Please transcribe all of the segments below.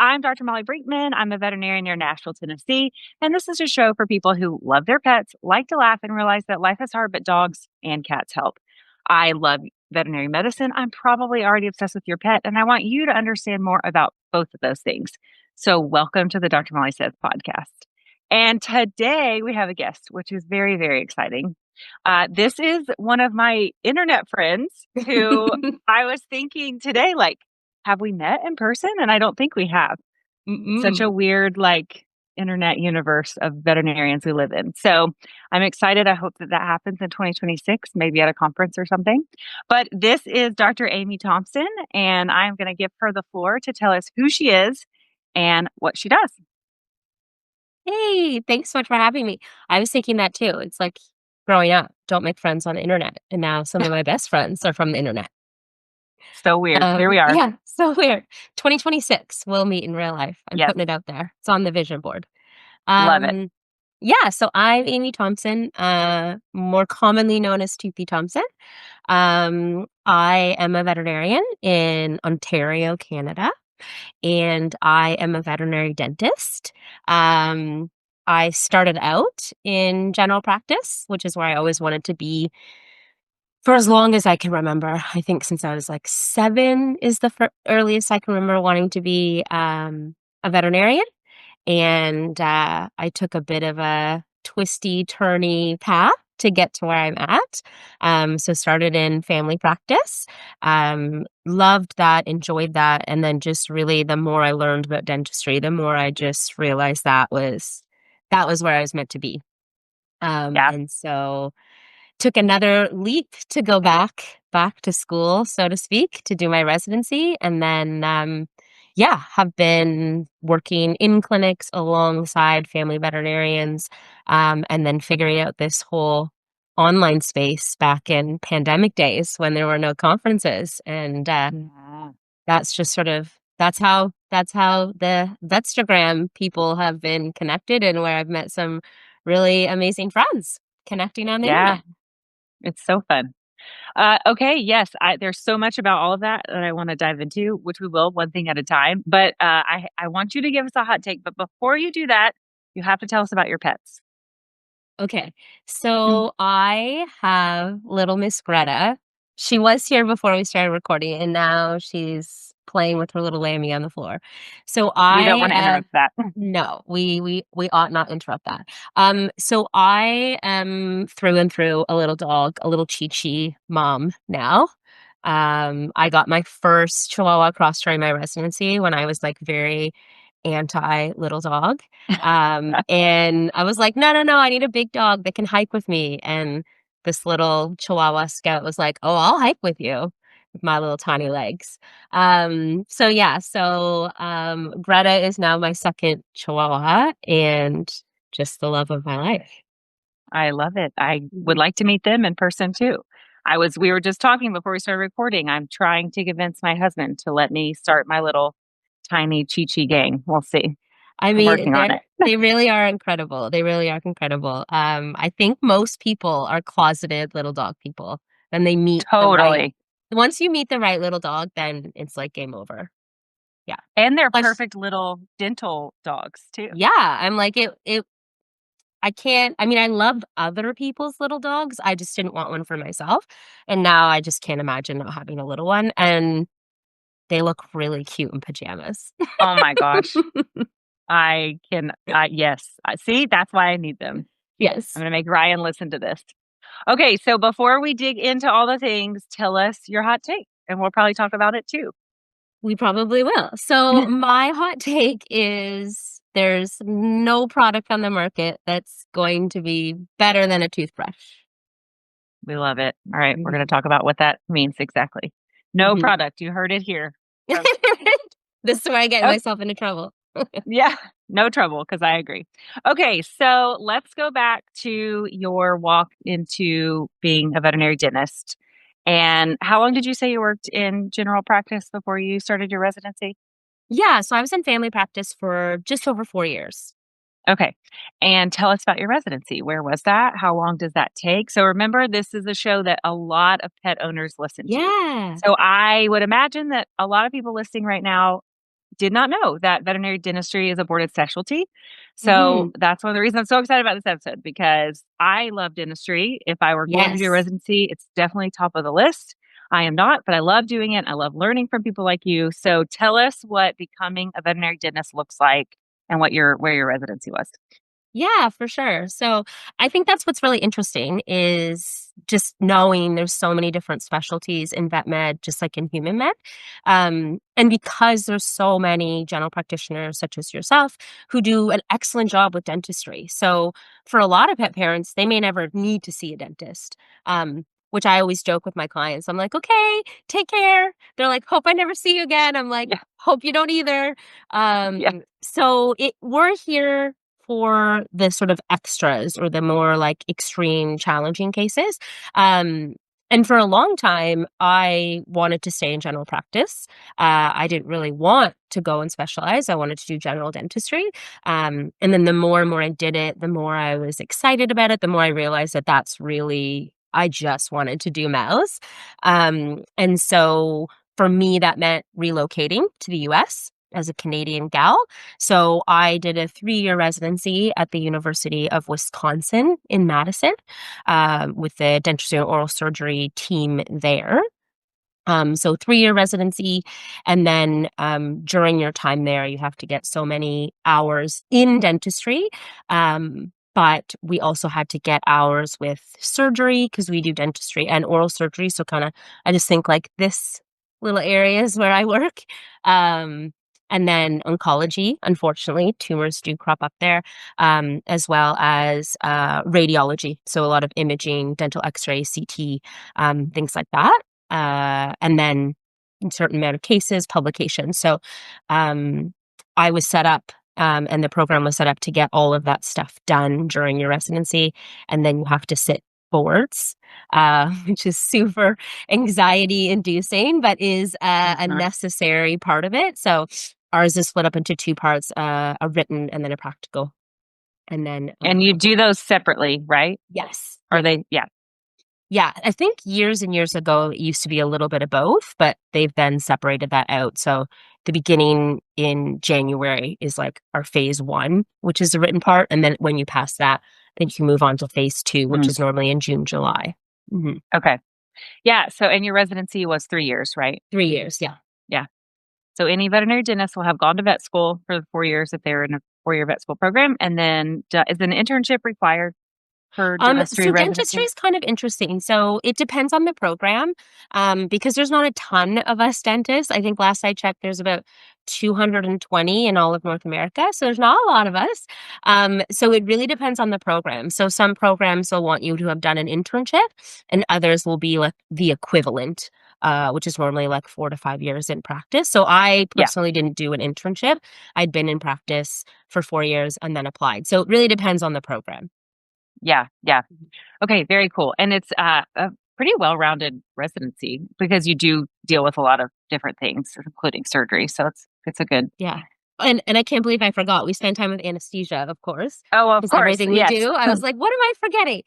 I'm Dr. Molly Brinkman. I'm a veterinarian near Nashville, Tennessee, and this is a show for people who love their pets, like to laugh, and realize that life is hard, but dogs and cats help. I love veterinary medicine. I'm probably already obsessed with your pet, and I want you to understand more about both of those things. So, welcome to the Dr. Molly Says podcast. And today we have a guest, which is very, very exciting. This is one of my internet friends who I was thinking today, like, have we met in person? And I don't think we have. It's such a Mm-mm. weird, like, internet universe of veterinarians we live in. So I'm excited. I hope that that happens in 2026, maybe at a conference or something. But this is Dr. Amy Thomson, and I'm going to give her the floor to tell us who she is and what she does. Hey, thanks so much for having me. I was thinking that too. It's like growing up, don't make friends on the internet. And now some of my best friends are from the internet. So weird. Here we are. Yeah, so weird. 2026, we'll meet in real life. I'm Yes, putting it out there. It's on the vision board. love it. Um, yeah, so I'm Amy Thompson, more commonly known as Toothy Thompson. I am a veterinarian in Ontario, Canada, and I am a veterinary dentist. Um, I started out in general practice, which is where I always wanted to be for as long as I can remember. I think since I was like 7 is the earliest I can remember wanting to be a veterinarian. And I took a bit of a twisty, turny path to get to where I'm at. So started in family practice, loved that, enjoyed that. And then just really the more I learned about dentistry, the more I just realized that was where I was meant to be. Yeah. And so took another leap to go back to school, so to speak, to do my residency. And then yeah, have been working in clinics alongside family veterinarians, and then figuring out this whole online space back in pandemic days when there were no conferences. And Yeah. that's just sort of that's how the Vetstagram people have been connected, and where I've met some really amazing friends connecting on the Yeah. internet. It's so fun. Okay, yes, there's so much about all of that that I want to dive into, which we will one thing at a time. But I want you to give us a hot take. But before you do that, you have to tell us about your pets. Okay. Mm. So I have little Miss Greta. She was here before we started recording, and now she's playing with her little lammy on the floor. So We don't want to interrupt that. no, we ought not interrupt that. So I am through and through a little dog, a little Chi-Chi mom now. I got my first Chihuahua cross during my residency when I was like very anti little dog. And I was like, no, no, no, I need a big dog that can hike with me. And this little Chihuahua scout was like, oh, I'll hike with you with my little tiny legs. So yeah, so Greta is now my second Chihuahua and just the love of my life. I love it. I would Mhm. like to meet them in person too. We were just talking before we started recording. I'm trying to convince my husband to let me start my little tiny Chi Chi gang. We'll see. I I'm mean, working on it. they really are incredible. They really are incredible. I think most people are closeted little dog people. Then they meet the right Totally. once you meet the right little dog, then it's like game over. Yeah. And they're Plus perfect little dental dogs too. yeah, I'm like it I can't I mean, I love other people's little dogs. I just didn't want one for myself. And now I just can't imagine not having a little one. And they look really cute in pajamas. Oh my gosh. I can, yes. See, that's why I need them. I'm Yes. going to make Ryan listen to this. Okay, so before we dig into all the things, tell us your hot take, and we'll probably talk about it too. We probably will. So my hot take is there's no product on the market that's going to be better than a toothbrush. We love it. All right, we're going to Mhm. talk about what that means exactly. No Mhm. product. You heard it here. From, This is where I get oh, myself into trouble. yeah, no trouble because I agree. Okay, so let's go back to your walk into being a veterinary dentist. And how long did you say you worked in general practice before you started your residency? Yeah, so I was in family practice for just over 4 years. Okay. And tell us about your residency. Where was that? How long does that take? So remember, this is a show that a lot of pet owners listen to. Yeah. So I would imagine that a lot of people listening right now did not know that veterinary dentistry is a boarded specialty. So Mhm. that's one of the reasons I'm so excited about this episode because I love dentistry. If I were going to do a Yes. residency, it's definitely top of the list. I am not, but I love doing it. I love learning from people like you. So tell us what becoming a veterinary dentist looks like and what your where your residency was. Yeah, for sure. So I think that's what's really interesting is just knowing there's so many different specialties in vet med, just like in human med. And because there's so many general practitioners such as yourself who do an excellent job with dentistry. So for a lot of pet parents, they may never need to see a dentist. Which I always joke with my clients. I'm like, okay, take care. They're like, hope I never see you again. I'm like, Yeah. hope you don't either. Yeah. We're here for the sort of extras or the more like extreme challenging cases. Um, and for a long time, I wanted to stay in general practice. I didn't really want to go and specialize. I wanted to do general dentistry. And then the more and more I did it, the more I was excited about it, the more I realized that that's really, I just wanted to do mouths. And so for me, that meant relocating to the US as a Canadian gal. So I did a 3-year residency at the University of Wisconsin in Madison with the dentistry and oral surgery team there. So 3-year residency, and then during your time there, you have to get so many hours in dentistry. But we also had to get hours with surgery because we do dentistry and oral surgery. So kind of, I just think like this little area is where I work. Um, and then oncology, unfortunately, tumors do crop up there, as well as radiology. So a lot of imaging, dental x-ray, CT, things like that. And then in certain amount of cases, publications. So I was set up and the program was set up to get all of that stuff done during your residency. And then you have to sit boards, which is super anxiety inducing, but is a Mhm. necessary part of it. So ours is split up into 2 parts, a written and then a practical. And then, And you do those separately, right? yes. Are they yeah. Yeah, I think years and years ago, it used to be a little bit of both, but they've then separated that out. So the beginning in January is like our phase 1, which is the written part. And then when you pass that, then you can move on to phase 2, which Mm, is normally in June, July. Mhm. okay. Yeah, so and your residency was 3 years, right? 3 years, yeah. Yeah. So any veterinary dentist will have gone to vet school for the 4 years if they're in a 4-year vet school program, and then is an internship required for dentistry So dentistry residency? is kind of interesting. So it depends on the program, because there's not a ton of us dentists. I think last I checked, there's about 220 in all of North America. So there's not a lot of us. So it really depends on the program. So some programs will want you to have done an internship, and others will be like the equivalent. Which is normally like 4 to 5 years in practice. So I Yeah. personally didn't do an internship. I'd been in practice for 4 years and then applied. So it really depends on the program. Yeah, yeah. Okay, very cool, and it's, a pretty well-rounded residency because you do deal with a lot of different things, including surgery, so it's a good Yeah. And I can't believe I forgot. We spend time with anesthesia, of course, Oh, of because course, everything we yes. do, I was like, "What am I forgetting?"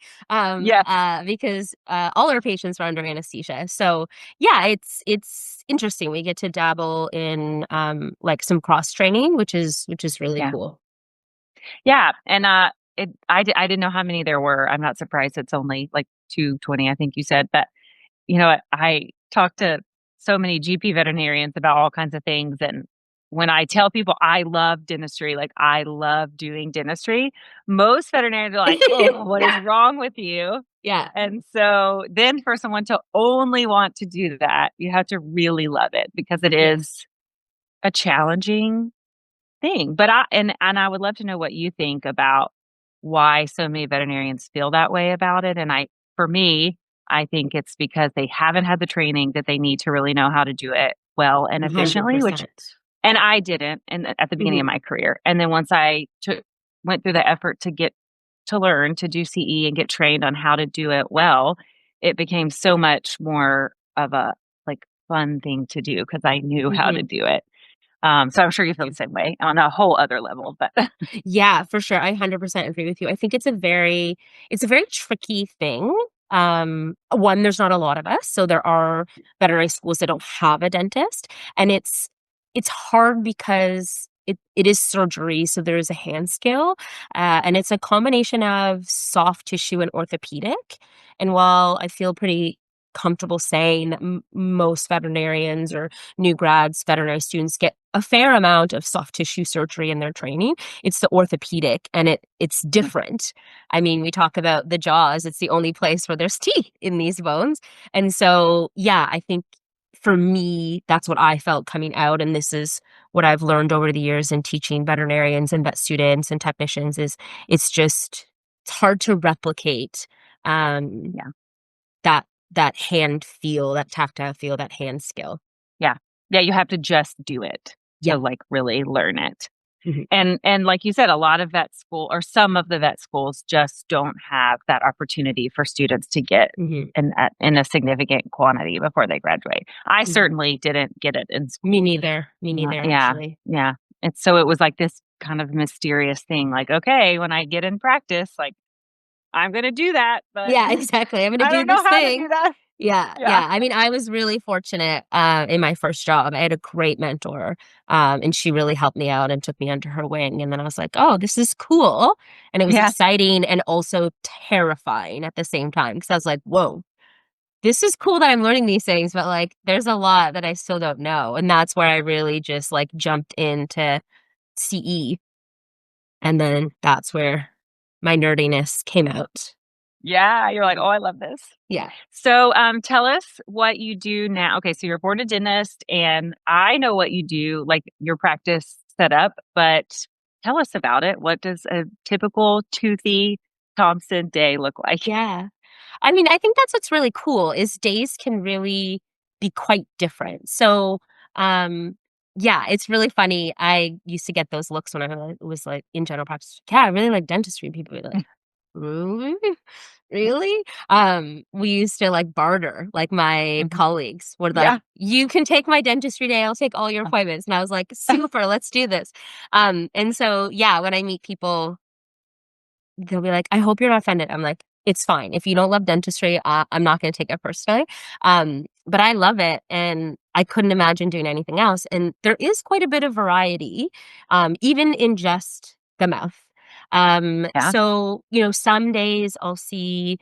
Yes. Because, all our patients are under anesthesia. So, yeah, it's interesting. We get to dabble in, like, some cross training, which is really Yeah. cool. Yeah, and, I didn't know how many there were, I'm not surprised it's only, like, 220, I think you said, but you know what? I talk to so many GP veterinarians about all kinds of things. And when I tell people I love dentistry, like I love doing dentistry, most veterinarians are like, oh, what is Yeah, wrong with you? yeah, And so then for someone to only want to do that, you have to really love it because it yes. is a challenging thing. But and I would love to know what you think about why so many veterinarians feel that way about it. And for me, I think it's because they haven't had the training that they need to really know how to do it well and efficiently, which 100%. and I didn't at the beginning of Mhm. my career. And then once I went through the effort to get to learn to do CE and get trained on how to do it well, it became so much more of a like fun thing to do because I knew how to Mhm. do it. So I'm sure you feel the same way on a whole other level, but Yeah, for sure. I 100% agree with you. I think it's a very tricky thing. One, there's not a lot of us, so there are veterinary schools that don't have a dentist, and it's it's hard because it is surgery, so there is a hand skill, and it's a combination of soft tissue and orthopedic. And while I feel pretty comfortable saying that most veterinarians or new grads, veterinary students get a fair amount of soft tissue surgery in their training, it's the orthopedic, and it's different. I mean, we talk about the jaws; it's the only place where there's teeth in these bones, and so yeah, I think for me, that's what I felt coming out, and this is what I've learned over the years in teaching veterinarians and vet students and technicians is it's hard to replicate, um, Yeah. that hand feel, that tactile feel, that hand skill. Yeah. Yeah, you have to just do it Yeah. to, like, really learn it. Mhm. And like you said, a lot of vet school or some of the vet schools just don't have that opportunity for students to get Mhm. in a significant quantity before they graduate. I Mhm. certainly didn't get it in Me school. neither. Me neither, Yeah, actually. yeah. And so it was like this kind of mysterious thing, like, okay, when I get in practice, like, I'm gonna do that, but Yeah, exactly. I'm gonna I do don't know this how to do thing. that. Yeah, Yeah. yeah. I mean, I was really fortunate, in my first job. I had a great mentor, and she really helped me out and took me under her wing, and then I was like, "Oh, this is cool," and it was Yeah. exciting and also terrifying at the same time because I was like, "Whoa, this is cool that I'm learning these things, but, like, there's a lot that I still don't know," and that's where I really just, like, jumped into CE, and then that's where my nerdiness came out. Yeah, you're like, "Oh, I love this." Yeah. So, tell us what you do now. Okay, so you're a board a dentist, and I know what you do, like your practice setup, but tell us about it. What does a typical toothy Thompson day look like? Yeah. I mean, I think that's what's really cool is days can really be quite different. So, um, yeah, it's really funny. I used to get those looks when I was like in general practice. Yeah, I really like dentistry. People would be like, really? Really? We used to like barter, like my Mhm. colleagues would like, Yeah. you can take my dentistry day, I'll take all your appointments. And I was like, super, let's do this. And so yeah, when I meet people they'll be like, "I hope you're not offended." I'm like, "It's fine. If you don't love dentistry, I'm not gonna take it personally." But I love it, and I couldn't imagine doing anything else, and there is quite a bit of variety, even in just the mouth. Yeah. So, some days I'll see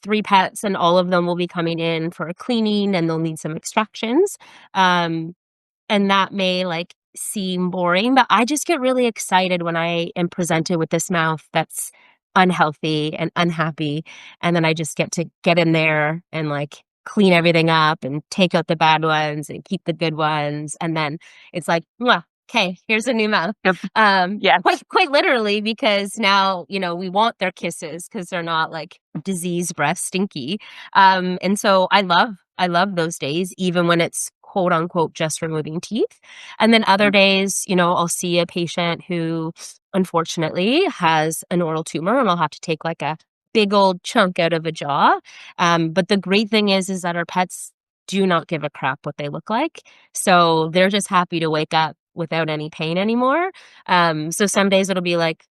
3 pets, and all of them will be coming in for a cleaning, and they'll need some extractions. Um, and that may, like, seem boring, but I just get really excited when I am presented with this mouth that's unhealthy and unhappy, and then I just get to get in there and, like, clean everything up and take out the bad ones and keep the good ones, and then it's like, okay, here's a new mouth." Yep. Yes. Quite literally because now, we want their kisses because 'cause they're not, like, disease breath stinky, and so I love those days even when it's quote unquote just removing teeth. And then other Mhm. days, I'll see a patient who unfortunately has an oral tumor and I'll have to take like a big old chunk out of a jaw. But the great thing is that our pets do not give a crap what they look like. So they're just happy to wake up without any pain anymore. So some days it'll be like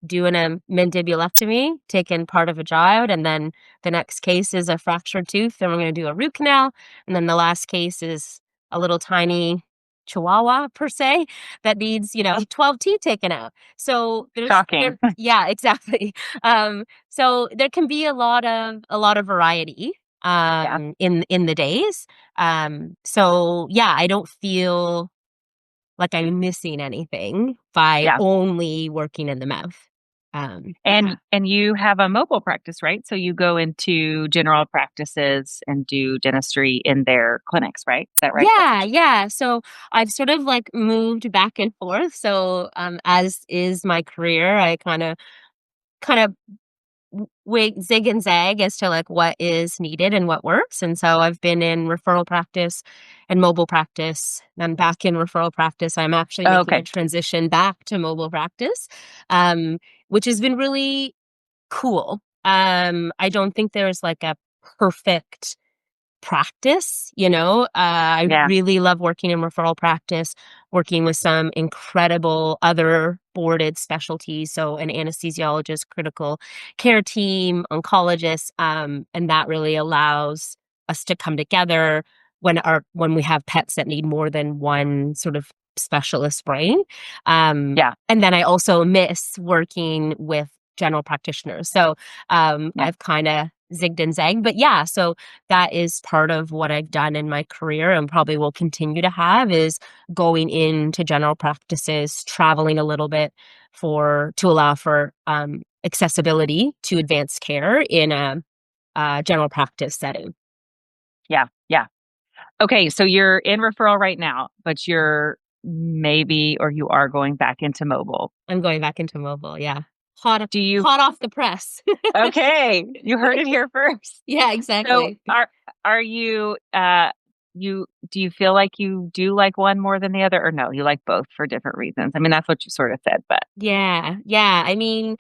doing a mandibulectomy, taking part of a jaw out, and then the next case is a fractured tooth, and we're gonna do a root canal, and then the last case is a little tiny chihuahua per se that needs, 12 teeth taken out. So there's Shocking. there yeah, exactly. So there can be a lot of variety Yeah. in the days. So yeah, I don't feel like I'm missing anything by Yeah. only working in the mouth. Yeah. And you have a mobile practice, right? So you go into general practices and do dentistry in their clinics, right? Is that right? That's what Yeah, yeah. So I've sort of like moved back and forth. So as is my career, I kind of zig and zag as to like what is needed and what works. And so I've been in referral practice and mobile practice. Then back in referral practice. I'm actually Oh, making a okay. transition back to mobile practice, um, which has been really cool. I don't think there's like a perfect practice, I Yeah. really love working in referral practice, working with some incredible other boarded specialties, so an anesthesiologist, critical care team, oncologist, and that really allows us to come together when we have pets that need more than one sort of specialist brain. Yeah. And then I also miss working with general practitioners. So Yeah. I've kind of zigged and zagged. But yeah, so that is part of what I've done in my career and probably will continue to have is going into general practices, traveling a little bit to allow for accessibility to advanced care in a general practice setting. Yeah. Yeah. Okay. So you're in referral right now, but you're maybe, or you are going back into mobile. I'm going back into mobile, yeah. Do you Hot off the press. Okay, you heard it here first. Yeah, So exactly. are you you do you feel like you do like one more than the other or no, you like both for different reasons? I mean, that's what you sort of said, but Yeah, yeah, I mean,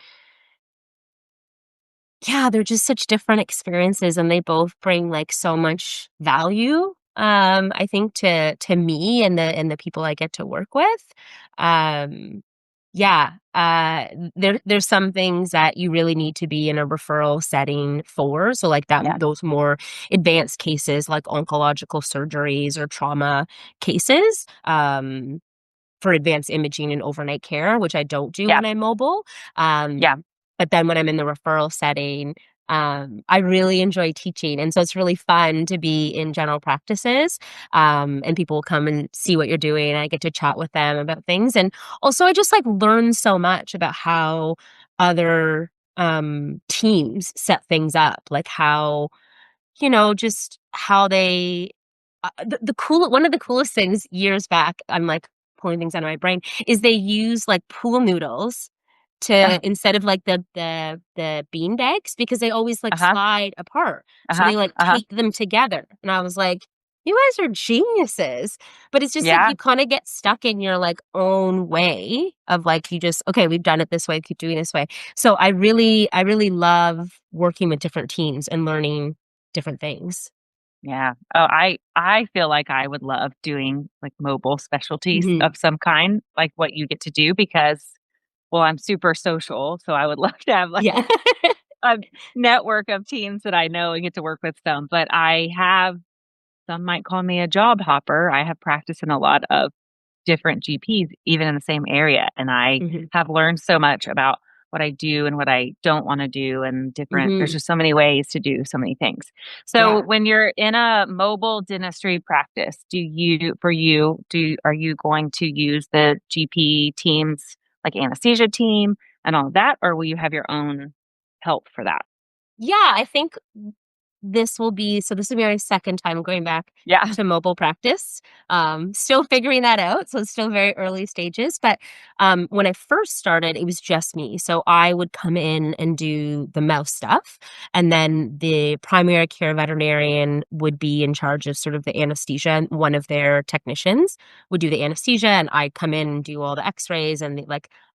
yeah, they're just such different experiences and they both bring, like, so much value, I think to me and the people I get to work with. Um, yeah, there's some things that you really need to be in a referral setting for, so, like, yeah, those more advanced cases, like oncological surgeries or trauma cases, for advanced imaging and overnight care, which I don't do yeah, when I'm mobile. yeah, But then when I'm in the referral setting, I really enjoy teaching. And so it's really fun to be in general practices. And people will come and see what you're doing. And I get to chat with them about things. And also I just like learn so much about how other teams set things up, like how just how they the cool one of the coolest things years back, I'm, like, pulling things out of my brain, is they use, like, pool noodles to instead of, like, the bean bags because they always, like, uh-huh, slide apart. So uh-huh, they, like, uh-huh, tape them together, and I was like, "You guys are geniuses." But it's just, like, yeah, you kinda get stuck in your, like, own way of, like, you just, "Okay, we've done it this way, keep doing it this way." So I really love working with different teams and learning different things. yeah. Oh, I feel like I would love doing, like, mobile specialties Mhm. of some kind, like what you get to do because, well, I'm super social, so I would love to have, like, Yeah. a network of teams that I know and get to work with some, but I have some might call me a job hopper. I have practiced in a lot of different GPs, even in the same area, and I Mhm. have learned so much about what I do and what I don't wanna do and different there's Mhm. just so many ways to do so many things. So, Yeah. when you're in a mobile dentistry practice, are you going to use the GP teams, like anesthesia team and all of that, or will you have your own help for that? Yeah, I think this will be my second time going back Yeah. to mobile practice. Still figuring that out, so it's still very early stages, but, when I first started, it was just me, so I would come in and do the mouth stuff, and then the primary care veterinarian would be in charge of sort of the anesthesia, and one of their technicians would do the anesthesia, and I'd come in and do all the x-rays, and,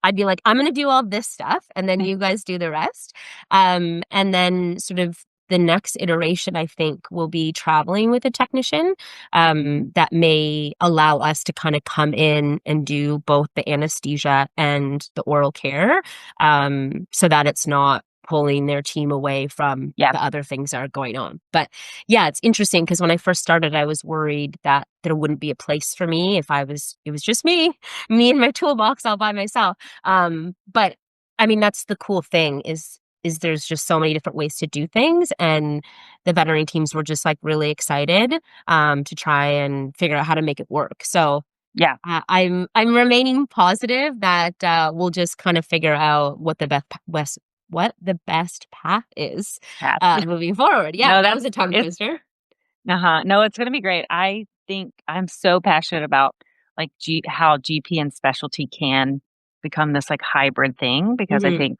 I'd be like, "I'm gonna do all this stuff, and then you guys do the rest." And then sort of the next iteration, I think, will be traveling with a technician, that may allow us to kinda come in and do both the anesthesia and the oral care, so that it's not pulling their team away from Yeah. the other things that are going on. But, yeah, it's interesting because when I first started, I was worried that there wouldn't be a place for me if it was just me and my toolbox all by myself. But, I mean, that's the cool thing is there's just so many different ways to do things, and the veterinary teams were just, like, really excited, to try and figure out how to make it work. So, Yeah. I'm remaining positive that, we'll just kind of figure out what the best path is, Path. moving forward. Yeah, No, that was that's a tongue it's twister. uh-huh. No, it's gonna be great. I think I'm so passionate about, like, how GP and specialty can become this, like, hybrid thing because I Mhm, think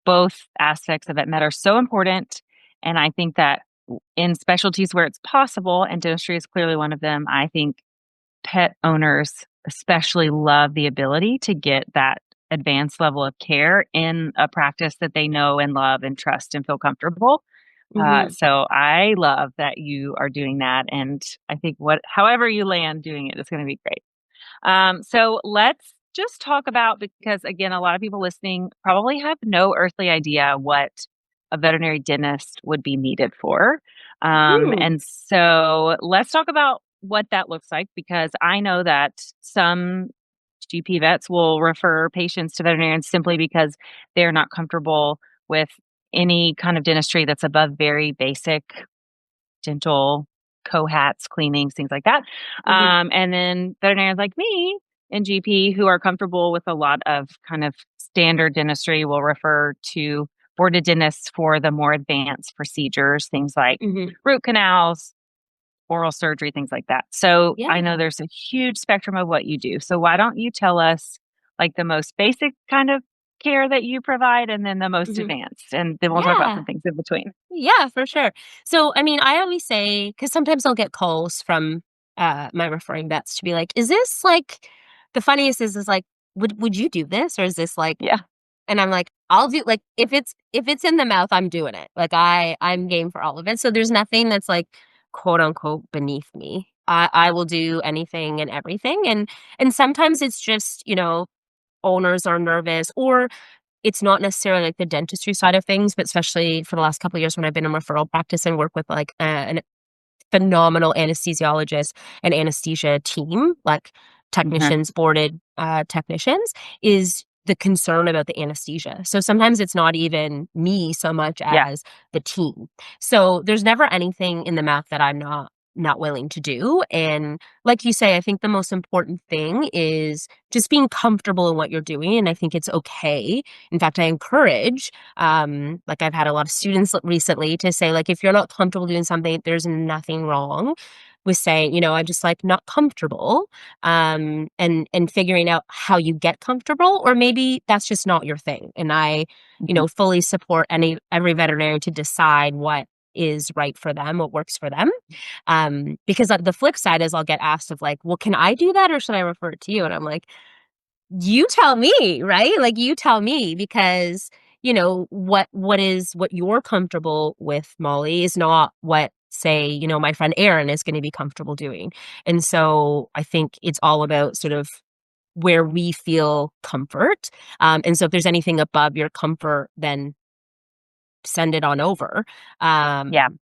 both aspects of it met are so important, and I think that in specialties where it's possible, and dentistry is clearly one of them, I think pet owners especially love the ability to get that advanced level of care in a practice that they know and love and trust and feel comfortable. mhm. So I love that you are doing that, and I think however you land doing it is going to be great. So let's just talk about because again, a lot of people listening probably have no earthly idea what a veterinary dentist would be needed for. Hmm. And so let's talk about what that looks like because I know that some GP vets will refer patients to veterinarians simply because they're not comfortable with any kind of dentistry that's above very basic dental cohats, cleanings, things like that. Mhm, And then veterinarians like me and GP who are comfortable with a lot of kind of standard dentistry will refer to boarded dentists for the more advanced procedures, things like mhm. root canals, oral surgery, things like that. So I know Yeah. there's a huge spectrum of what you do. So why don't you tell us like the most basic kind of care that you provide and then the most Mhm. advanced, and then we'll talk about Yeah. some things in between. Yeah, for sure. So, I mean, I always say because sometimes I'll get calls from, my referring vets to be like, "Is this, like" the funniest is like, "Would you do this, or is this, like" Yeah. and I'm like, "I'll do" like, if it's in the mouth, I'm doing it. Like, I'm game for all of it. So there's nothing that's, like, quote, unquote, "beneath me." I will do anything and everything, and sometimes it's just, owners are nervous, or it's not necessarily, like, the dentistry side of things, but especially for the last couple of years when I've been in referral practice and work with, like, an phenomenal anesthesiologist and anesthesia team, like Mhm. technicians, boarded, technicians, is the concern about the anesthesia. So sometimes it's not even me so much Yeah. as the team. So there's never anything in the mouth that I'm not willing to do, and like you say, I think the most important thing is just being comfortable in what you're doing, and I think it's okay. In fact, I encourage like I've had a lot of students recently to say, like, if you're not comfortable doing something, there's nothing wrong with saying, I'm just like not comfortable, and figuring out how you get comfortable, or maybe that's just not your thing. And I, Mhm. fully support every veterinarian to decide what is right for them, what works for them. Because the flip side is I'll get asked of like, well, can I do that or should I refer it to you? And I'm like, you tell me, right? Like, you tell me because, what you're comfortable with, Molly, is not what, say, my friend Erin is gonna be comfortable doing. And so I think it's all about sort of where we feel comfort. And so if there's anything above your comfort, then send it on over. Yeah. Um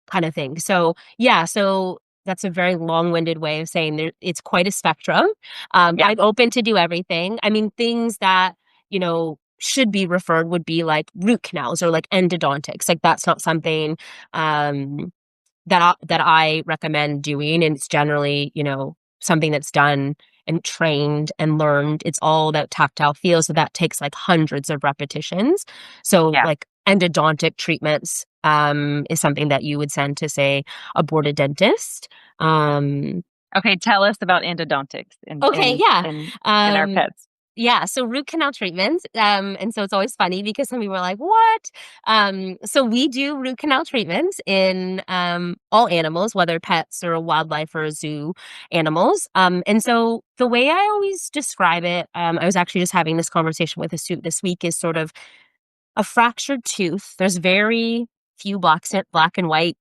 Kind of thing. So, yeah, so that's a very long-winded way of saying it's quite a spectrum. Yeah. I'm open to do everything. I mean, things that, should be referred would be like root canals or like endodontics. Like that's not something um that I recommend doing, and it's generally, something that's done and trained and learned. It's all about tactile feel, so that takes, like, hundreds of repetitions. So, Yeah. like, endodontic treatments, is something that you would send to, say, a boarded dentist. Um Okay, tell us about endodontics in Okay, in yeah. in in our Um, pets. yeah, so root canal treatments, and so it's always funny because some people are like, "What?" So we do root canal treatments in, all animals, whether pets or wildlife or zoo animals, and so the way I always describe it, I was actually just having this conversation with a student this week, is sort of a fractured tooth. There's very few black and white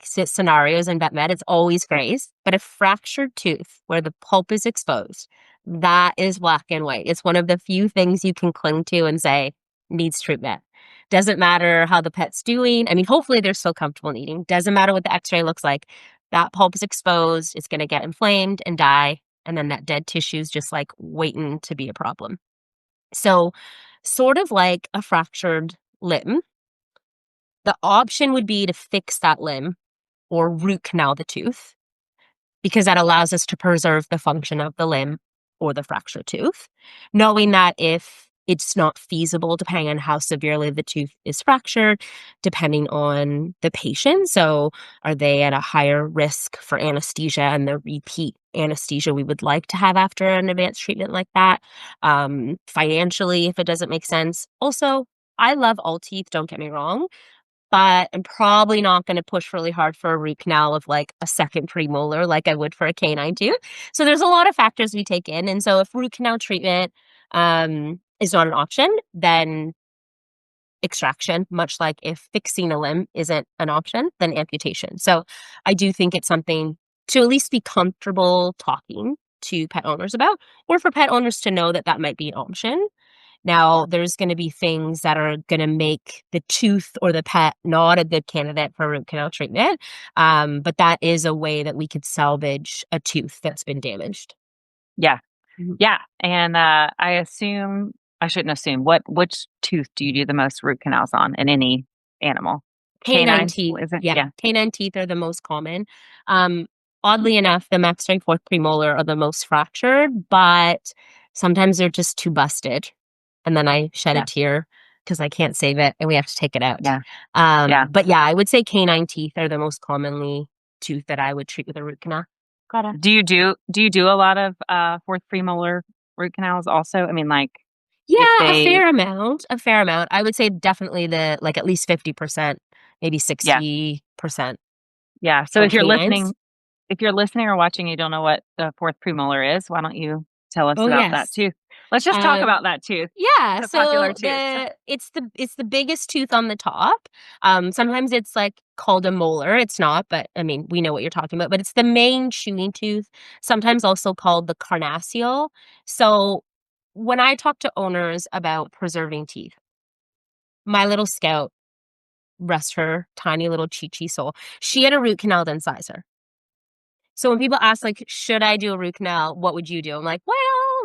scenarios in vet med. It's always grays, but a fractured tooth where the pulp is exposed, that is black and white. It's one of the few things you can cling to and say needs treatment. Doesn't matter how the pet's doing. I mean, hopefully they're still comfortable in eating. Doesn't matter what the X-ray looks like. That pulp is exposed. It's going to get inflamed and die, and then that dead tissue is just like waiting to be a problem. So, sort of like a fractured limb, the option would be to fix that limb or root canal the tooth, because that allows us to preserve the function of the limb or the fractured tooth, knowing that if it's not feasible, depending on how severely the tooth is fractured, depending on the patient. So, are they at a higher risk for anesthesia and the repeat anesthesia we would like to have after an advanced treatment like that? Financially, if it doesn't make sense. Also, I love all teeth, don't get me wrong, but I'm probably not gonna push really hard for a root canal of, like, a second premolar like I would for a canine tooth. So there's a lot of factors we take in, and so if root canal treatment, is not an option, then extraction, much like if fixing a limb isn't an option, then amputation. So I do think it's something to at least be comfortable talking to pet owners about, or for pet owners to know that that might be an option. Now, there's going to be things that are going to make the tooth or the pet not a good candidate for root canal treatment. But that is a way that we could salvage a tooth that's been damaged. Yeah. Mhm. Yeah. And I assume I shouldn't assume which tooth do you do the most root canals on in any animal? Canine Canines, teeth, is it? yeah, Yeah. canine teeth are the most common. Um, Oddly enough, the maxillary fourth premolar are the most fractured, but sometimes they're just too busted, and then I shed a Yeah. tear because I can't save it, and we have to take it out. Yeah. Yeah. But yeah, I would say canine teeth are the most commonly tooth that I would treat with a root canal. Gotta. Do you do a lot of fourth premolar root canals also? I mean, like if Yeah, a they fair amount, a fair amount. I would say definitely at least 50%, maybe yeah. 60% Yeah. So on canines. if you're listening or watching, you don't know what the fourth premolar is, why don't you tell us Oh, about that yes. tooth? Let's just talk Um, about that tooth. yeah, It's a popular so tooth. it's the biggest tooth on the top. Sometimes it's, like, called a molar, it's not, but, I mean, we know what you're talking about, but it's the main chewing tooth, sometimes also called the carnassial. So, when I talk to owners about preserving teeth, my little Scout, rest her tiny little chi-chi soul, she had a root canal incisor. So when people ask, like, "Should I do a root canal? What would you do?" I'm like, "Well,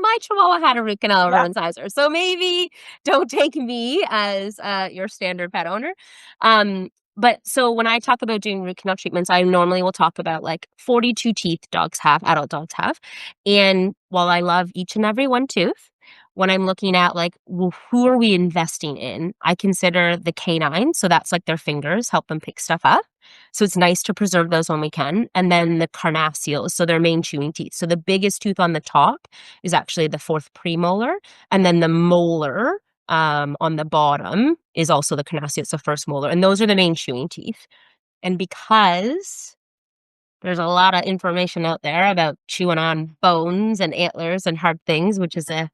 my chihuahua had a root canal over Yeah. incisor, so maybe don't take me as, your standard pet owner." But so when I talk about doing root canal treatments, I normally will talk about, like, 42 teeth dogs have, adult dogs have, and while I love each and every one tooth, when I'm looking at, like, well, who are we investing in, I consider the canine, so that's, like, their fingers, help them pick stuff up. So it's nice to preserve those when we can. And then the carnassials, so their main chewing teeth. So the biggest tooth on the top is actually the fourth premolar, and then the molar on the bottom is also the carnassial. It's the first molar, and those are the main chewing teeth. And because there's a lot of information out there about chewing on bones and antlers and hard things, which is a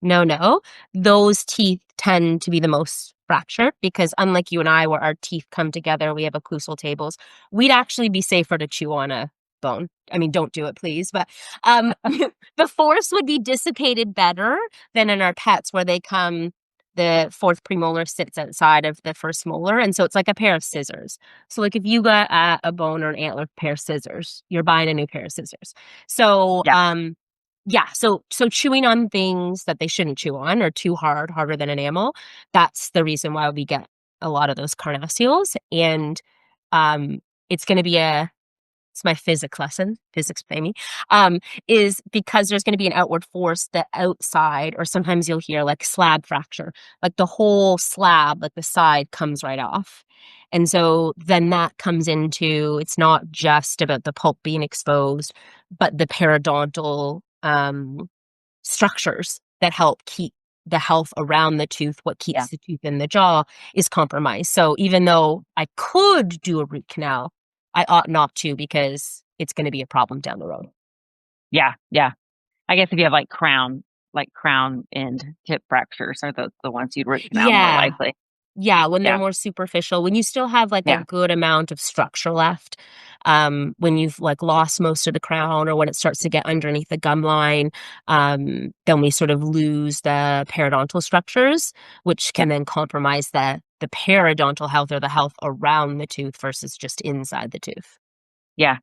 no-no. Those teeth tend to be the most fractured because unlike you and I, where our teeth come together, we have occlusal tables, we'd actually be safer to chew on a bone. I mean, don't do it, please, but, the force would be dissipated better than in our pets where they come the fourth premolar sits outside of the first molar, and so it's like a pair of scissors. So, like, if you got a bone or an antler pair of scissors, you're buying a new pair of scissors. So, Yeah. yeah, so chewing on things that they shouldn't chew on or too hard, harder than an enamel, that's the reason why we get a lot of those carnassials, and, um, it's gonna be a it's my physics lesson, physics by me, is because there's gonna be an outward force, the outside or sometimes you'll hear, like, slab fracture, like, the whole slab, like, the side comes right off, and so then that comes into it's not just about the pulp being exposed, but the periodontal, structures that help keep the health around the tooth, what Yeah. keeps the tooth in the jaw is compromised. So even though I could do a root canal, I ought not to because it's gonna be a problem down the road. Yeah. Yeah. I guess if you have like crown end tip fractures are the ones you'd root canal more Yeah. likely. Yeah, when they're Yeah. more superficial, when you still have, like, a Yeah. good amount of structure left, when you've, like, lost most of the crown or when it starts to get underneath the gum line, then we sort of lose the periodontal structures, which Yeah. can then compromise the periodontal health or the health around the tooth versus just inside the tooth. Yeah.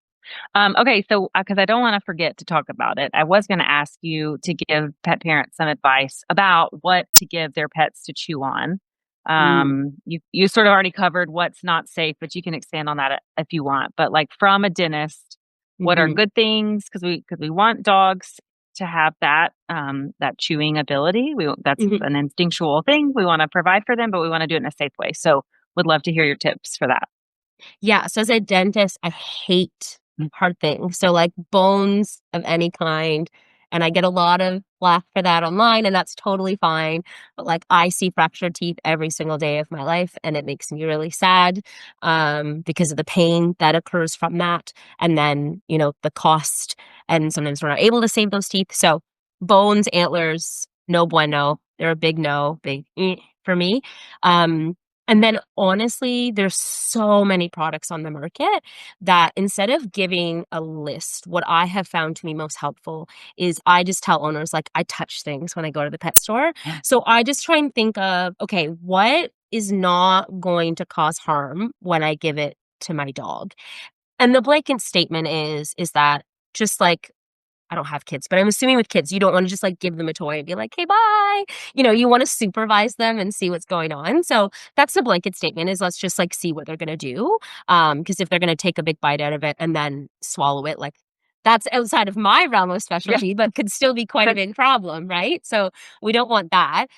Okay, so because I don't want to forget to talk about it, I was going to ask you to give pet parents some advice about what to give their pets to chew on. Mm. You sort of already covered what's not safe, but you can expand on that if you want. But like from a dentist, what are Mhm. good things? Because we want dogs to have that that chewing ability. That's Mhm. an instinctual thing. We want to provide for them, but we want to do it in a safe way. So would love to hear your tips for that. Yeah, so as a dentist, I hate hard things. So, like, bones of any kind, and I get a lot of flack for that online, and that's totally fine, but, like, I see fractured teeth every single day of my life, and it makes me really sad, because of the pain that occurs from that, and then, the cost, and sometimes we're not able to save those teeth. So, bones, antlers, no bueno. They're a big no, big for me. And then honestly, there's so many products on the market that instead of giving a list, what I have found to be most helpful is I just tell owners, like, I touch things when I go to the pet store. Yeah. So I just try and think of, okay, what is not going to cause harm when I give it to my dog? And the blanket statement is that just like I don't have kids, but I'm assuming with kids, you don't wanna just, like, give them a toy and be like, "Hey, bye." You wanna supervise them and see what's going on, so that's the blanket statement is let's just, like, see what they're gonna do, because if they're gonna take a big bite out of it and then swallow it, like, that's outside of my realm of Yeah. specialty, but could still be quite a But big problem, right? So, we don't want that,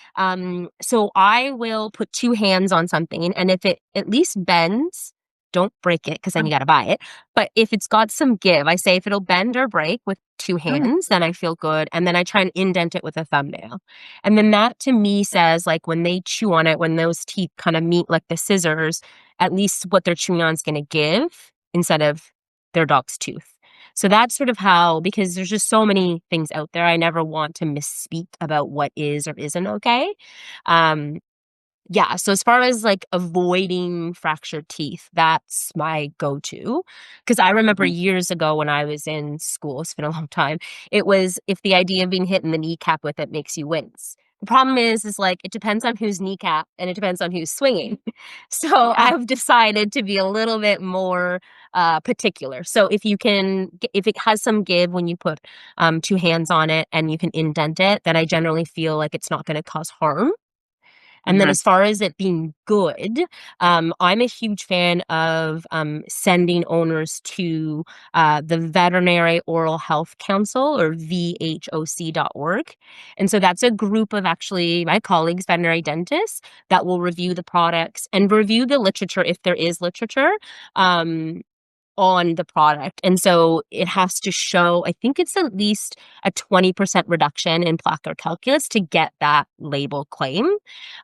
so I will put 2 hands on something, and if it at least bends, don't break it because then you gotta buy it, but if it's got some give, I say if it'll bend or break with 2 mm, hands, then I feel good, and then I try and indent it with a thumbnail. And then that to me says, like, when they chew on it, when those teeth kinda meet like the scissors, at least what they're chewing on is gonna give instead of their dog's tooth. So that's sort of how because there's just so many things out there, I never want to misspeak about what is or isn't okay. Um, yeah, so as far as, like, avoiding fractured teeth, that's my go-to. Because I remember mhm. years ago when I was in school, it's been a long time, it was if the idea of being hit in the kneecap with it makes you wince. The problem is, like, it depends on whose kneecap, and it depends on who's swinging. So, Yeah. I've decided to be a little bit more, particular. So, if it has some give when you put, 2 hands on it and you can indent it, then I generally feel like it's not gonna cause harm. And then Mhm. as far as it being good, I'm a huge fan of, sending owners to, the Veterinary Oral Health Council or VHOC.org. And so that's a group of actually my colleagues, veterinary dentists, that will review the products and review the literature if there is literature, um, on the product. And so it has to show, I think it's at least a 20% reduction in plaque or calculus to get that label claim.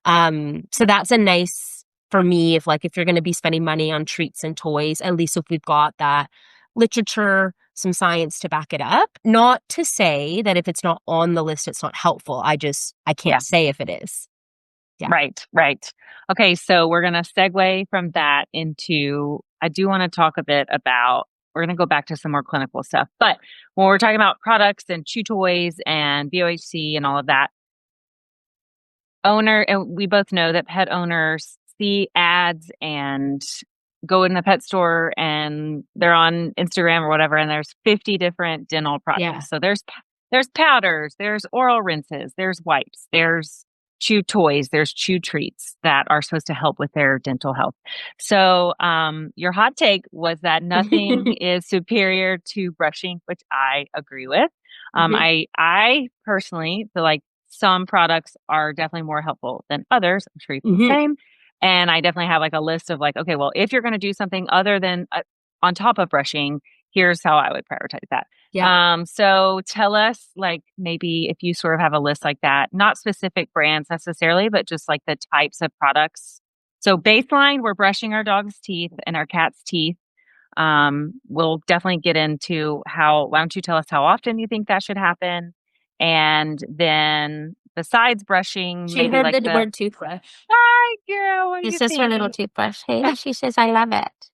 So that's a nice for me if you're gonna be spending money on treats and toys, at least if we've got that literature, some science to back it up. Not to say that if it's not on the list, it's not helpful. I Yeah. can't say if it is. Yeah. Right, right. Okay, so we're gonna segue from that into I do wanna talk a bit about we're gonna go back to some more clinical stuff, but when we're talking about products and chew toys and VOHC and all of that, and we both know that pet owners see ads and go in the pet store and they're on Instagram or whatever, and there's 50 different dental Yeah. products. So there's powders, there's oral rinses, there's wipes, there's chew toys, there's chew treats that are supposed to help with their dental health. So your hot take was that nothing is superior to brushing, which I agree with. Mhm. I personally feel like some products are definitely more helpful than others. I'm sure you feel the Mhm. same. And I definitely have like a list of like, okay, well, if you're going to do something other than on top of brushing, here's how I would prioritize that. Yeah. So tell us, like, maybe if you sort of have a list like that, not specific brands necessarily, but just like the types of products. So baseline, we're brushing our dog's teeth and our cat's teeth. We'll definitely get into why don't you tell us how often you think that should happen? And then besides brushing, She maybe heard like the the word toothbrush. hi girl, what do you This is her little think? toothbrush. Hey, she says, "I love it."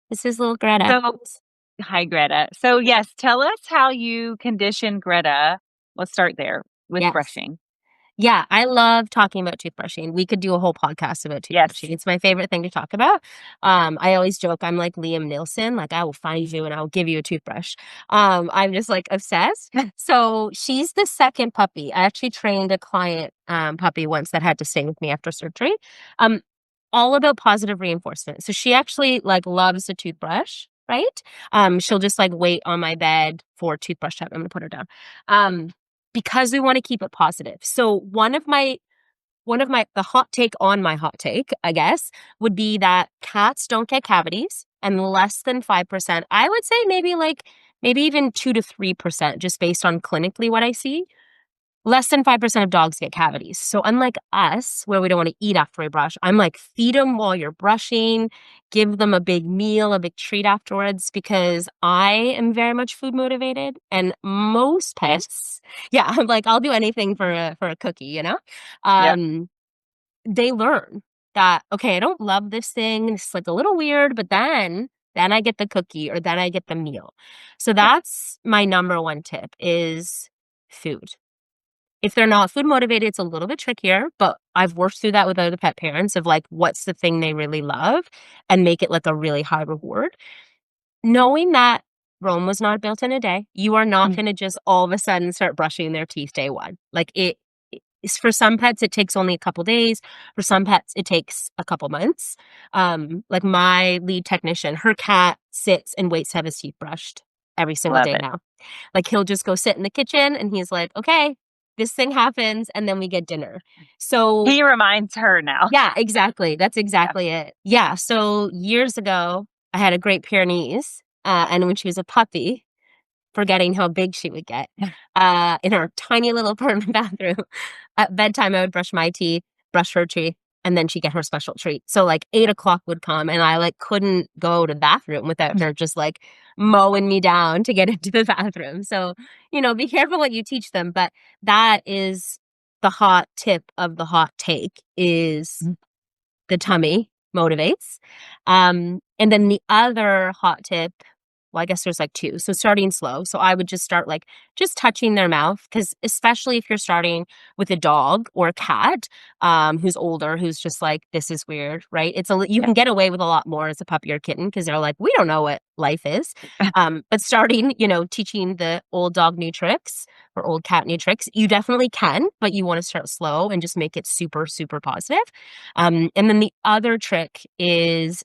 This is little Greta. So hi Greta. So yes, tell us how you condition Greta. Let's start there with Yes. brushing. Yeah, I love talking about toothbrushing. We could do a whole podcast about toothbrushing. Yes. It's my favorite thing to talk about. I always joke I'm like Liam Nielsen, like I will find you and I'll give you a toothbrush. I'm just like obsessed. So she's the second puppy. I actually trained a client puppy once that had to stay with me after surgery. Um, all about positive reinforcement. So she actually like loves a toothbrush, right? She'll just like wait on my bed for toothbrush time. I'm gonna put her down. Because we want to keep it positive. So one of my the hot take on my hot take, I guess, would be that cats don't get cavities and less than 5%. I would say maybe even 2 to 3% just based on clinically what I see. Less than 5% of dogs get cavities. So unlike us, where we don't want to eat after we brush, I'm like, feed them while you're brushing, give them a big meal, a big treat afterwards, because I am very much food motivated. And most pets, yeah, I'm like, I'll do anything for a cookie, Yeah. they learn. that, okay, I don't love this thing. It's like a little weird, but then I get the cookie or then I get the meal. So Yeah. that's my number one tip is food. If they're not food motivated, it's a little bit trickier, but I've worked through that with other pet parents of like, what's the thing they really love and make it like a really high reward. Knowing that Rome was not built in a day, you are not Mm. going to just all of a sudden start brushing their teeth day one. Like for some pets, it takes only a couple days. For some pets, it takes a couple months. Like my lead technician, her cat sits and waits to have his teeth brushed every single Love day it. now. Like he'll just go sit in the kitchen and he's like, okay, this thing happens, and then we get dinner. So He reminds her now. yeah, exactly. That's Yeah. exactly it. Yeah. So years ago, I had a Great Pyrenees, and when she was a puppy, forgetting how big she would get, in our tiny little apartment bathroom, at bedtime, I would brush my teeth, brush her teeth, and then she'd get her special treat. So like 8 o'clock would come, and I like couldn't go to the bathroom without her just like mowing me down to get into the bathroom. So be careful what you teach them, but that is the hot tip of the hot take is Mhm. the tummy motivates. And then the other hot tip, well, I guess there's like two. So starting slow. So I would just start like just touching their mouth because especially if you're starting with a dog or a cat who's older, who's just like, this is weird, right? You Yeah. can get away with a lot more as a puppy or kitten because they're like, we don't know what life is. But starting, teaching the old dog new tricks or old cat new tricks, you definitely can, but you want to start slow and just make it super, super positive. And then the other trick is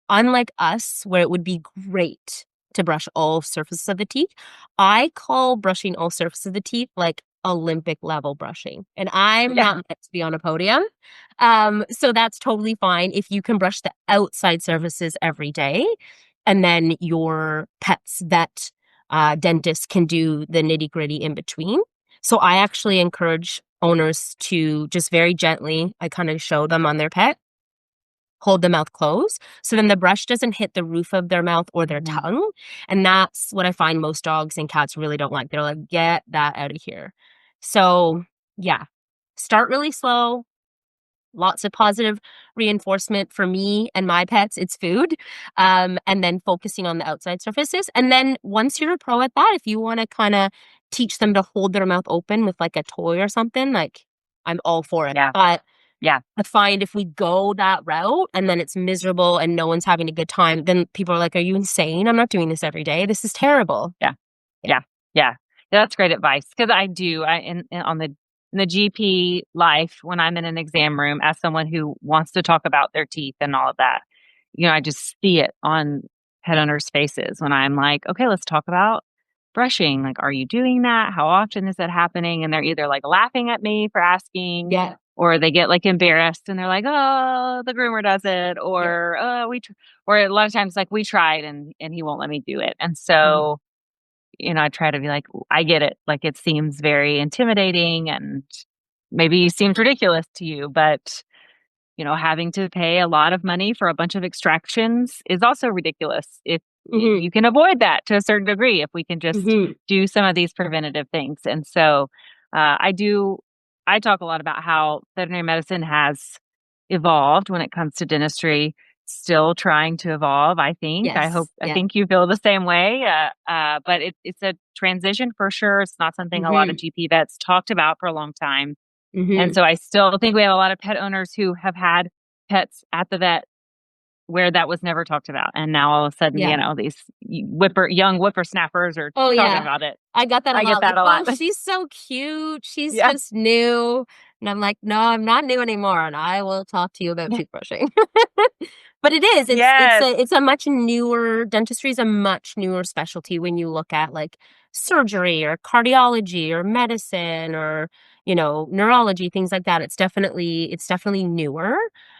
unlike us, where it would be great to brush all surfaces of the teeth, I call brushing all surfaces of the teeth like Olympic level brushing. And I'm Yeah. not meant to be on a podium. So that's totally fine if you can brush the outside surfaces every day. And then your pet's vet dentist can do the nitty gritty in between. So I actually encourage owners to just very gently, I kind of show them on their pet hold the mouth closed. So then the brush doesn't hit the roof of their mouth or their Mhm. tongue. And that's what I find most dogs and cats really don't like. They're like, get that out of here. So yeah, start really slow. Lots of positive reinforcement for me and my pets. It's food. And then focusing on the outside surfaces. And then once you're a pro at that, if you want to kind of teach them to hold their mouth open with like a toy or something, like I'm all for it. Yeah. But Yeah. I find if we go that route and then it's miserable and no one's having a good time, then people are like, "Are you insane? I'm not doing this every day. This is terrible." Yeah. Yeah. Yeah. Yeah. That's great advice because I on the in the GP life, when I'm in an exam room as someone who wants to talk about their teeth and all of that, I just see it on pet owners' faces when I'm like, "Okay, let's talk about brushing. Like, are you doing that? How often is that happening?" And they're either, like, laughing at me for asking, Yeah. or they get, like, embarrassed and they're like, "Oh, the groomer does it," Yeah. or, "Oh, or a lot of times, like, "We tried and he won't let me do it." And Mhm. so, I try to be like, I get it. Like, it seems very intimidating and maybe seems ridiculous to you, but, having to pay a lot of money for a bunch of extractions is also ridiculous if Mhm. you can avoid that to a certain degree if we can just Mhm. do some of these preventative things. And so, I talk a lot about how veterinary medicine has evolved when it comes to dentistry, still trying to evolve, I think. Yes. I Yeah. think you feel the same way. But it's a transition for sure. It's not something a lot of Mhm. GP vets talked about for a long time. And Mhm. so I still think we have a lot of pet owners who have had pets at the vet where that was never talked about. And now all of a sudden, Yeah. these young whippersnappers are Oh, talking yeah. about it. I got that a I get lot, that like, a lot. "Oh, she's so cute. She's Yeah. just new." And I'm like, "No, I'm not new anymore, and I will talk to you about toothbrushing." But it is, Yes. it's a much newer dentistry is a much newer specialty when you look at, like, surgery or cardiology or medicine or, neurology, things like that. It's definitely newer.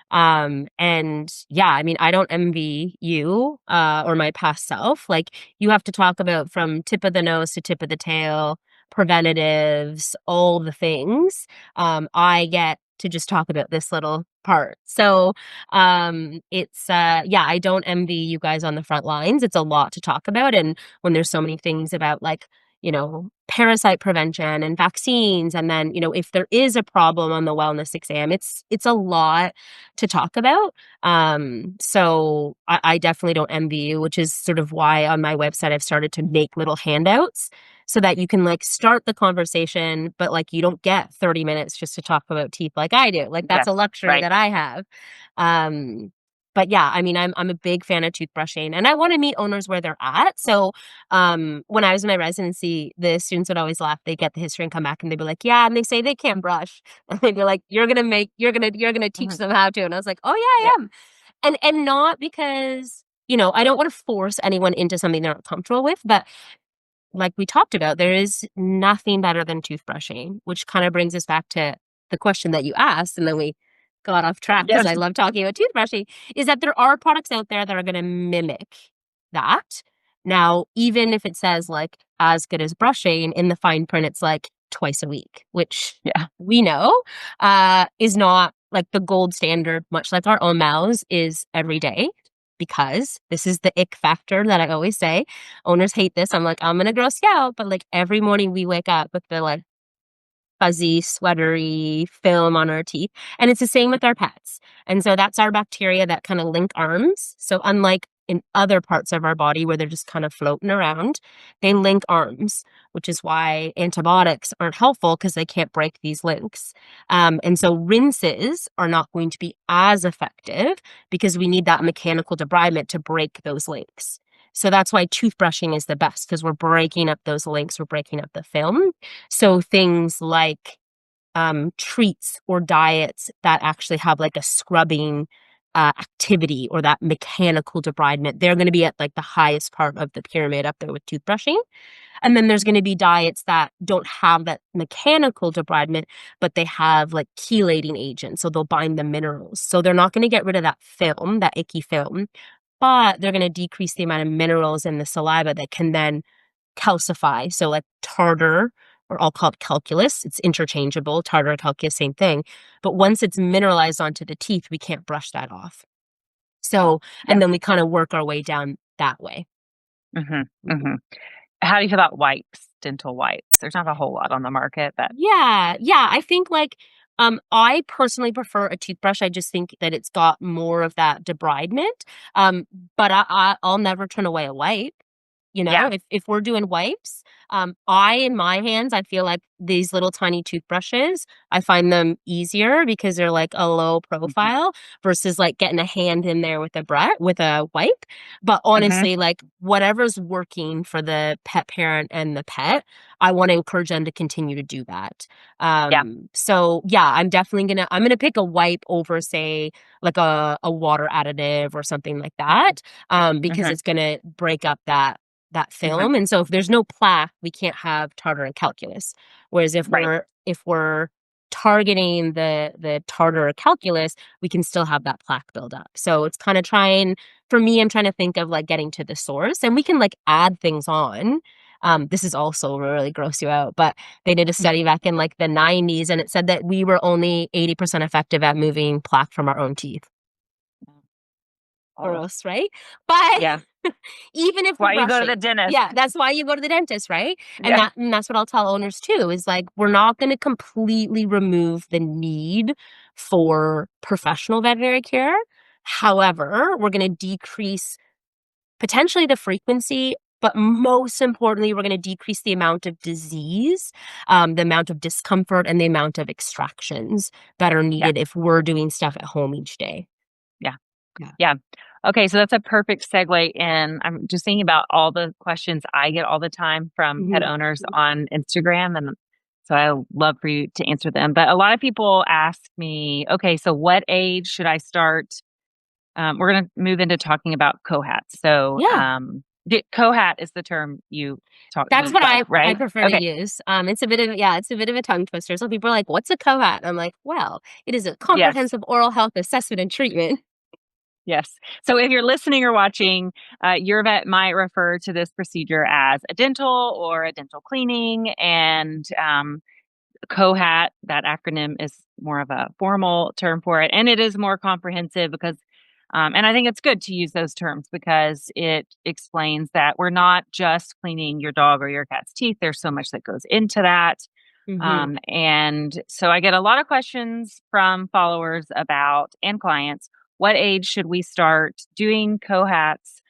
And yeah, I mean, I don't envy you, or my past self. Like, you have to talk about from tip of the nose to tip of the tail, preventatives, all the things. I get to just talk about this little part. So, yeah, I don't envy you guys on the front lines. It's a lot to talk about. And when there's so many things about like, parasite prevention and vaccines. And then, if there is a problem on the wellness exam, it's a lot to talk about. So I definitely don't envy you, which is sort of why on my website I've started to make little handouts so that you can like start the conversation, but like you don't get 30 minutes just to talk about teeth like I do. Like that's Yes. a luxury Right. that I have. Um, but yeah, I mean, I'm a big fan of toothbrushing, and I want to meet owners where they're at. So, when I was in my residency, the students would always laugh. They get the history and come back, and they'd be like, "Yeah," and they say they can't brush, and they'd be like, "You're gonna teach Hmm. them how to," and I was like, "Oh yeah, Yeah. I am," and not because I don't want to force anyone into something they're not comfortable with, but like we talked about, there is nothing better than toothbrushing, which kind of brings us back to the question that you asked, and then we got off track because Yes. I love talking about toothbrushing, is that there are products out there that are going to mimic that. Now, even if it says like as good as brushing, in the fine print, it's like twice a week, which Yeah. we know is not like the gold standard, much like our own mouths is every day, because this is the ick factor that I always say. Owners hate this. I'm like, I'm gonna gross you out, but like every morning we wake up with the like fuzzy, sweatery film on our teeth. And it's the same with our pets. And so that's our bacteria that kind of link arms. So unlike in other parts of our body where they're just kind of floating around, they link arms, which is why antibiotics aren't helpful because they can't break these links. And so rinses are not going to be as effective because we need that mechanical debridement to break those links. So that's why toothbrushing is the best, because we're breaking up those links, we're breaking up the film. So things like treats or diets that actually have like a scrubbing activity or that mechanical debridement, they're going to be at like the highest part of the pyramid up there with toothbrushing. And then there's going to be diets that don't have that mechanical debridement, but they have like chelating agents. So they'll bind the minerals. So they're not going to get rid of that film, that icky film, but they're going to decrease the amount of minerals in the saliva that can then calcify. So like tartar, or I'll call it calculus. It's interchangeable. Tartar, calculus, same thing. But once it's mineralized onto the teeth, we can't brush that off. So, Yeah. and then we kind of work our way down that way. Hmm. Mhm. Hmm. How do you feel about wipes, dental wipes? There's not a whole lot on the market, but Yeah, yeah. I think like I personally prefer a toothbrush. I just think that it's got more of that debridement. Um, but I'll never turn away a wipe. yeah. If we're doing wipes, in my hands, I feel like these little tiny toothbrushes, I find them easier because they're like a low Hmm. profile versus like getting a hand in there with with a wipe. But Hmm. honestly, like whatever's working for the pet parent and the pet, I want to encourage them to continue to do that. Yeah. So yeah, I'm gonna pick a wipe over say like a water additive or something like that. Because Hmm. it's gonna break up that Hmm. film. And so if there's no plaque, we can't have tartar and calculus. Whereas Right. if we're targeting the tartar or calculus, we can still have that plaque build up. So it's kind of trying for me, I'm trying to think of like getting to the source, and we can like add things on. This is also really gross you out, but they did a study back in like the 90s, and it said that we were only 80% effective at moving plaque from our own teeth. Oh, Gross, right? But yeah. even if we're Why you go to the brushing, dentist? yeah, that's why you go to the dentist, right? And Yeah. that's what I'll tell owners too, is like we're not going to completely remove the need for professional veterinary care. However, we're going to decrease potentially the frequency, but most importantly, we're going to decrease the amount of disease, the amount of discomfort, and the amount of extractions that are Yeah. needed if we're doing stuff at home each day. Yeah. Yeah. Yeah. Okay, so that's a perfect segue in. I'm just thinking about all the questions I get all the time from pet Mhm. owners on Instagram, and so I love for you to answer them. But a lot of people ask me, okay, so what age should I start? We're going to move into talking about COHAT. So, Yeah. COHAT is the term you That's what like, I right? prefer to Okay. use. It's a bit of it's a bit of a tongue twister. So people are like, "What's a COHAT?" I'm like, "Well, it is a Yes. comprehensive oral health assessment and treatment." Yes. So if you're listening or watching, your vet might refer to this procedure as a dental or a dental cleaning. And COHAT, that acronym is more of a formal term for it. And it is more comprehensive because And I think it's good to use those terms because it explains that we're not just cleaning your dog or your cat's teeth. There's so much that goes into that. Mhm. And so I get a lot of questions from followers about and clients. What age should we start doing cohats?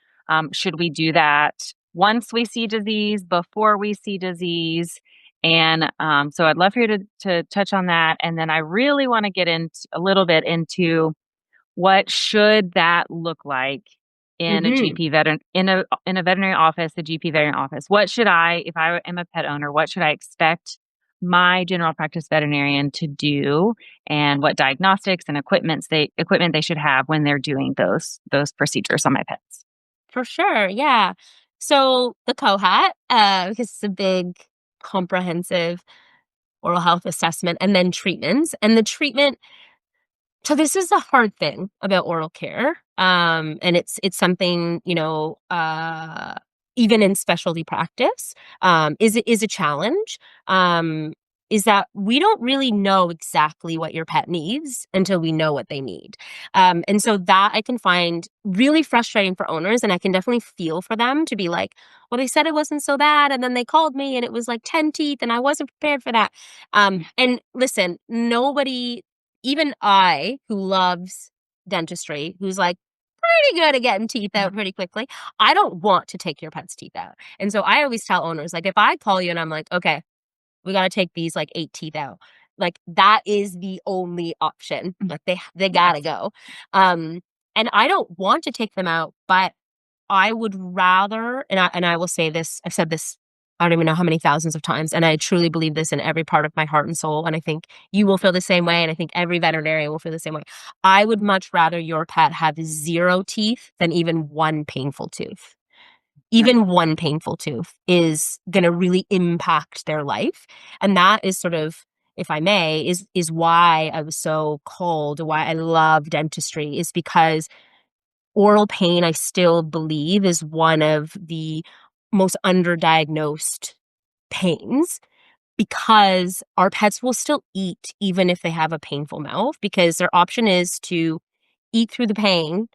Should we do that once we see disease, before we see disease? And so I'd love for you to touch on that. And then I really want to get into a little bit into what should that look like in a Mhm. GP in a veterinary office, a GP veterinary office? What should I, if I am a pet owner, what should I expect my general practice veterinarian to do, and what diagnostics and equipment they should have when they're doing those procedures on my pets? For sure, yeah. So the COHAT, because it's a big comprehensive oral health assessment and then treatments. And the treatment so this is the hard thing about oral care, and it's something, even in specialty practice, is a challenge, is that we don't really know exactly what your pet needs until we know what they need, and so that I can find really frustrating for owners, and I can definitely feel for them to be like, "Well, they said it wasn't so bad, and then they called me, and it was like 10 teeth, and I wasn't prepared for that." And listen, nobody even I, who loves dentistry, who's, like, pretty good at getting teeth out pretty quickly, I don't want to take your pet's teeth out. And so I always tell owners, like, if I call you and I'm like, "Okay, we gotta take these, like, 8 teeth out," like, that is the only option. Like, they gotta Yes. go. Um, and I don't want to take them out, but I would rather and I will say this, I've said this, I don't even know how many thousands of times, and I truly believe this in every part of my heart and soul, and I think you will feel the same way, and I think every veterinarian will feel the same way. I would much rather your pet have 0 teeth than even 1 painful tooth. Right. Even 1 painful tooth is gonna really impact their life, and that is sort of, if I may, is why I was so called, why I love dentistry, is because oral pain, I still believe, is one of the most underdiagnosed pains because our pets will still eat even if they have a painful mouth because their option is to eat through the pain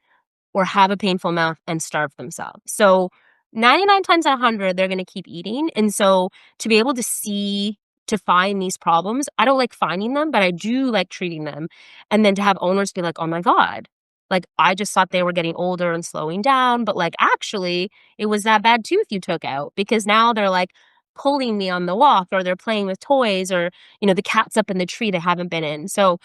or have a painful mouth and starve themselves. So 99 times out of 100, they're going to keep eating. And so to be able to find these problems, I don't like finding them, but I do like treating them. And then to have owners be like, oh my God, like I just thought they were getting older and slowing down, but like actually it was that bad tooth you took out because now they're like pulling me on the walk or they're playing with toys or, the cat's up in the tree they haven't been in. So,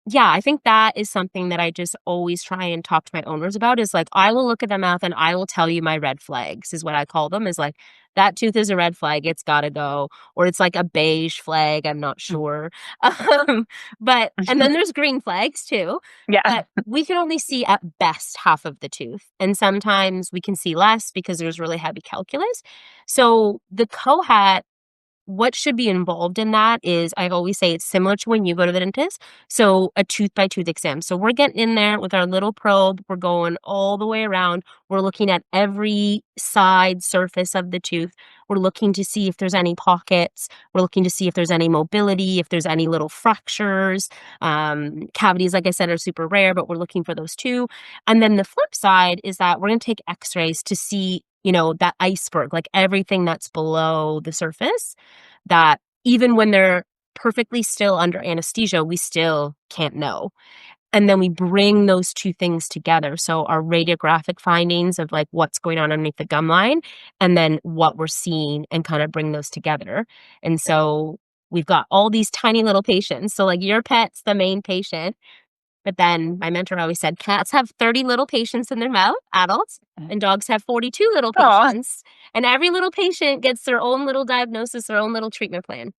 yeah, I think that is something that I just always try and talk to my owners about is like, I will look at the mouth and I will tell you my red flags, is what I call them, is like, that tooth is a red flag, it's gotta go. Or it's like a beige flag, I'm not sure. But and then there's green flags too. Yeah. But we can only see at best half of the tooth. And sometimes we can see less because there's really heavy calculus. So the cohat, what should be involved in that is I always say it's similar to when you go to the dentist. So a tooth by tooth exam. So we're getting in there with our little probe. We're going all the way around. We're looking at every side surface of the tooth. We're looking to see if there's any pockets. We're looking to see if there's any mobility, if there's any little fractures. Cavities, like I said, are super rare, but we're looking for those too. And then the flip side is that we're going to take x-rays to see, that iceberg, like everything that's below the surface that even when they're perfectly still under anesthesia, we still can't know. And then we bring those 2 things together. So our radiographic findings of like what's going on underneath the gum line and then what we're seeing and kind of bring those together. And so we've got all these tiny little patients. So like your pet's the main patient. But then my mentor always said cats have 30 little patients in their mouth, adults, and dogs have 42 little Oh, patients. And every little patient gets their own little diagnosis, their own little treatment plan.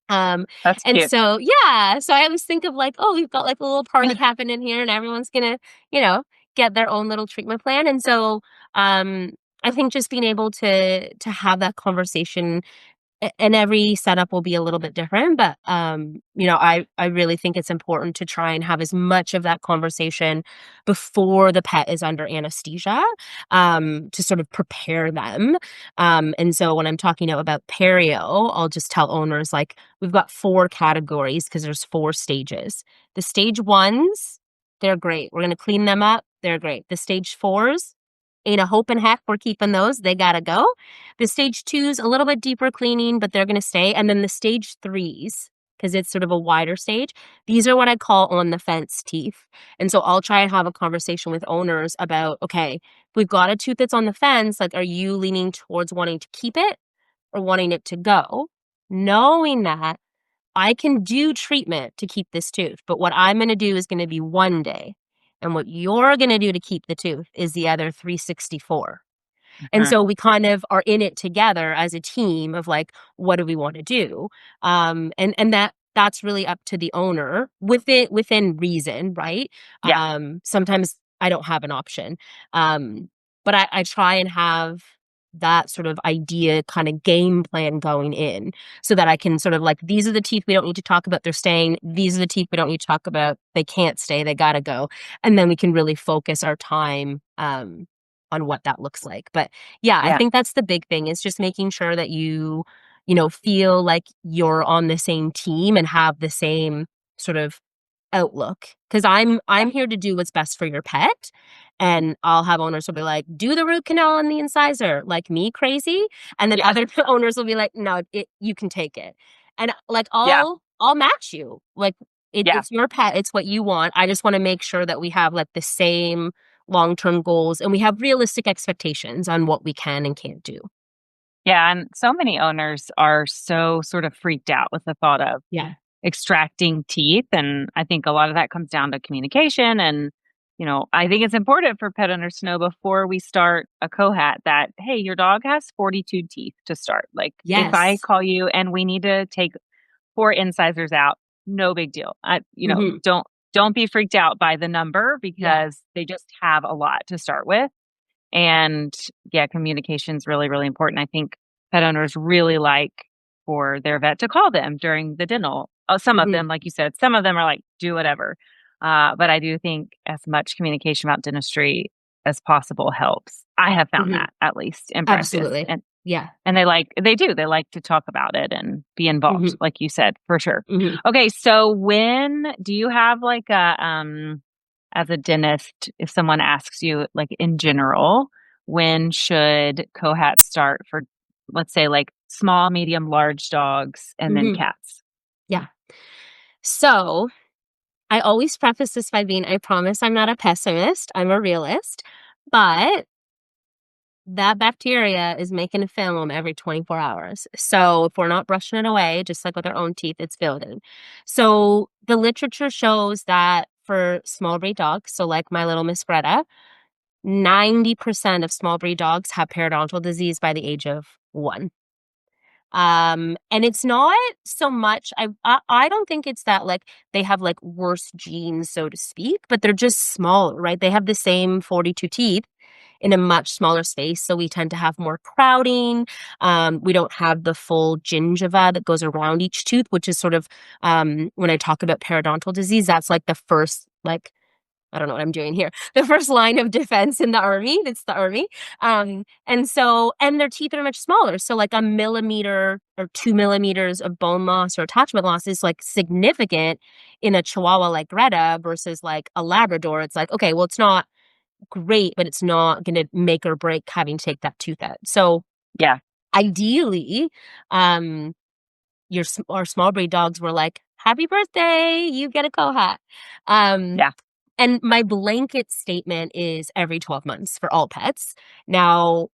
Um, that's and cute. so, yeah, so I always think of like, oh, we've got like a little party happening here and everyone's gonna, you know, get their own little treatment plan. And so, um, I think just being able to have that conversation and every setup will be a little bit different, but, I really think it's important to try and have as much of that conversation before the pet is under anesthesia, to sort of prepare them, and so when I'm talking about perio, I'll just tell owners, like, we've got 4 categories because there's 4 stages. The stage 1s, they're great. We're going to clean them up. They're great. The stage 4s, ain't a hope in heck we're keeping those. They got to go. The stage 2s, a little bit deeper cleaning, but they're going to stay. And then the stage 3s, because it's sort of a wider stage, these are what I call on the fence teeth. And so I'll try and have a conversation with owners about, okay, if we've got a tooth that's on the fence, like, are you leaning towards wanting to keep it or wanting it to go? Knowing that I can do treatment to keep this tooth, but what I'm going to do is going to be one day. And what you're going to do to keep the tooth is the other 364. And Mhm. so we kind of are in it together as a team of like, what do we want to do? And that's really up to the owner within reason, right? Yeah. Sometimes I don't have an option. But I try and have that sort of idea kind of game plan going in so that I can sort of like, these are the teeth we don't need to talk about, they're staying. These are the teeth we don't need to talk about, they can't stay, they gotta go. And then we can really focus our time on what that looks like. But yeah, I Yeah. think that's the big thing is just making sure that feel like you're on the same team and have the same sort of outlook. Because I'm here to do what's best for your pet. And I'll have owners who'll be like, do the root canal and the incisor, like me crazy. And then Yeah. other owners will be like, no, you can take it. And like Yeah. I'll match you. Like Yeah. it's your pet, it's what you want. I just want to make sure that we have like the same long-term goals and we have realistic expectations on what we can and can't do. Yeah. And so many owners are so sort of freaked out with the thought of Yeah. extracting teeth. And I think a lot of that comes down to communication. And, I think it's important for pet owners to know before we start a cohat that, hey, your dog has 42 teeth to start. Like, if I Yes. call you and we need to take 4 incisors out, no big deal. Mhm. Don't be freaked out by the number Yeah. because they just have a lot to start with. And yeah, communication is really, really important. I think pet owners really like for their vet to call them during the dental. Some of Mhm. them, like you said, some of them are like, do whatever. But I do think as much communication about dentistry as possible helps. I have found Mhm. that at least in practice. Absolutely. Yeah. And they like to talk about it and be involved, Mhm. like you said, for sure. Mhm. Okay, so when do you have like as a dentist, if someone asks you like in general, when should cohats start for, let's say, like small, medium, large dogs and then Mhm. cats? Yeah. So, I always preface this by being, I promise I'm not a pessimist, I'm a realist, but that bacteria is making a film every 24 hours. So, if we're not brushing it away, just like with our own teeth, it's building. So, the literature shows that for small breed dogs, so like my little Miss Greta, 90% of small breed dogs have periodontal disease by the age of 1. And it's not so much I don't think it's that, like, they have, like, worse genes, so to speak, but they're just smaller, right? They have the same 42 teeth in a much smaller space, so we tend to have more crowding. We don't have the full gingiva that goes around each tooth, which is sort of, when I talk about periodontal disease, that's, like, the first, like, I don't know what I'm doing here. The first line of defense in the army, it's the army. And their teeth are much smaller. So like a millimeter or 2 millimeters of bone loss or attachment loss is like significant in a Chihuahua like Greta versus like a Labrador. It's like, okay, well, it's not great, but it's not going to make or break having to take that tooth out. So Yeah. ideally, um, our small breed dogs were like, "Happy birthday, you get a cohat." Um, Yeah. and my blanket statement is every 12 months for all pets. Now,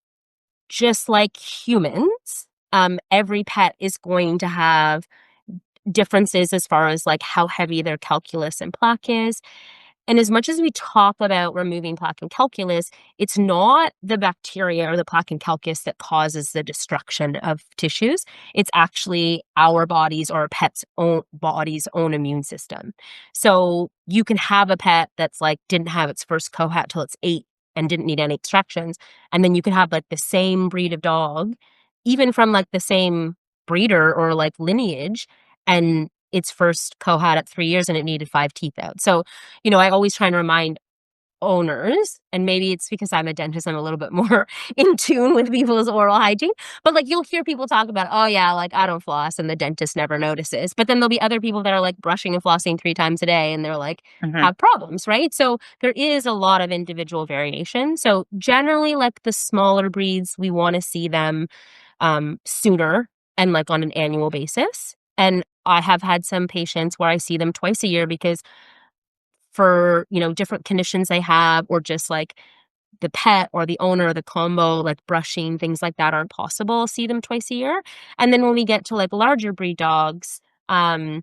just like humans, every pet is going to have differences as far as like how heavy their calculus and plaque is. And as much as we talk about removing plaque and calculus, it's not the bacteria or the plaque and calculus that causes the destruction of tissues. It's actually our body's or a pet's own body's own immune system. So you can have a pet that's like didn't have its first cohat till it's 8 and didn't need any extractions. And then you could have like the same breed of dog, even from like the same breeder or like lineage, and its first cohat at 3 years and it needed 5 teeth out. So I always try and remind owners, and maybe it's because I'm a dentist, I'm a little bit more in tune with people's oral hygiene, but, like, you'll hear people talk about, "Oh, yeah, like, I don't floss, and the dentist never notices." But then there'll be other people that are, like, brushing and flossing 3 times a day, and they're, like, Mhm. have problems, right? So, there is a lot of individual variation. So, generally, like, the smaller breeds, we wanna see them, sooner and, like, on an annual basis, and I have had some patients where I see them twice a year because for, different conditions they have or just, like, the pet or the owner or the combo, like brushing, things like that aren't possible, see them twice a year. And then when we get to, like, larger breed dogs, um,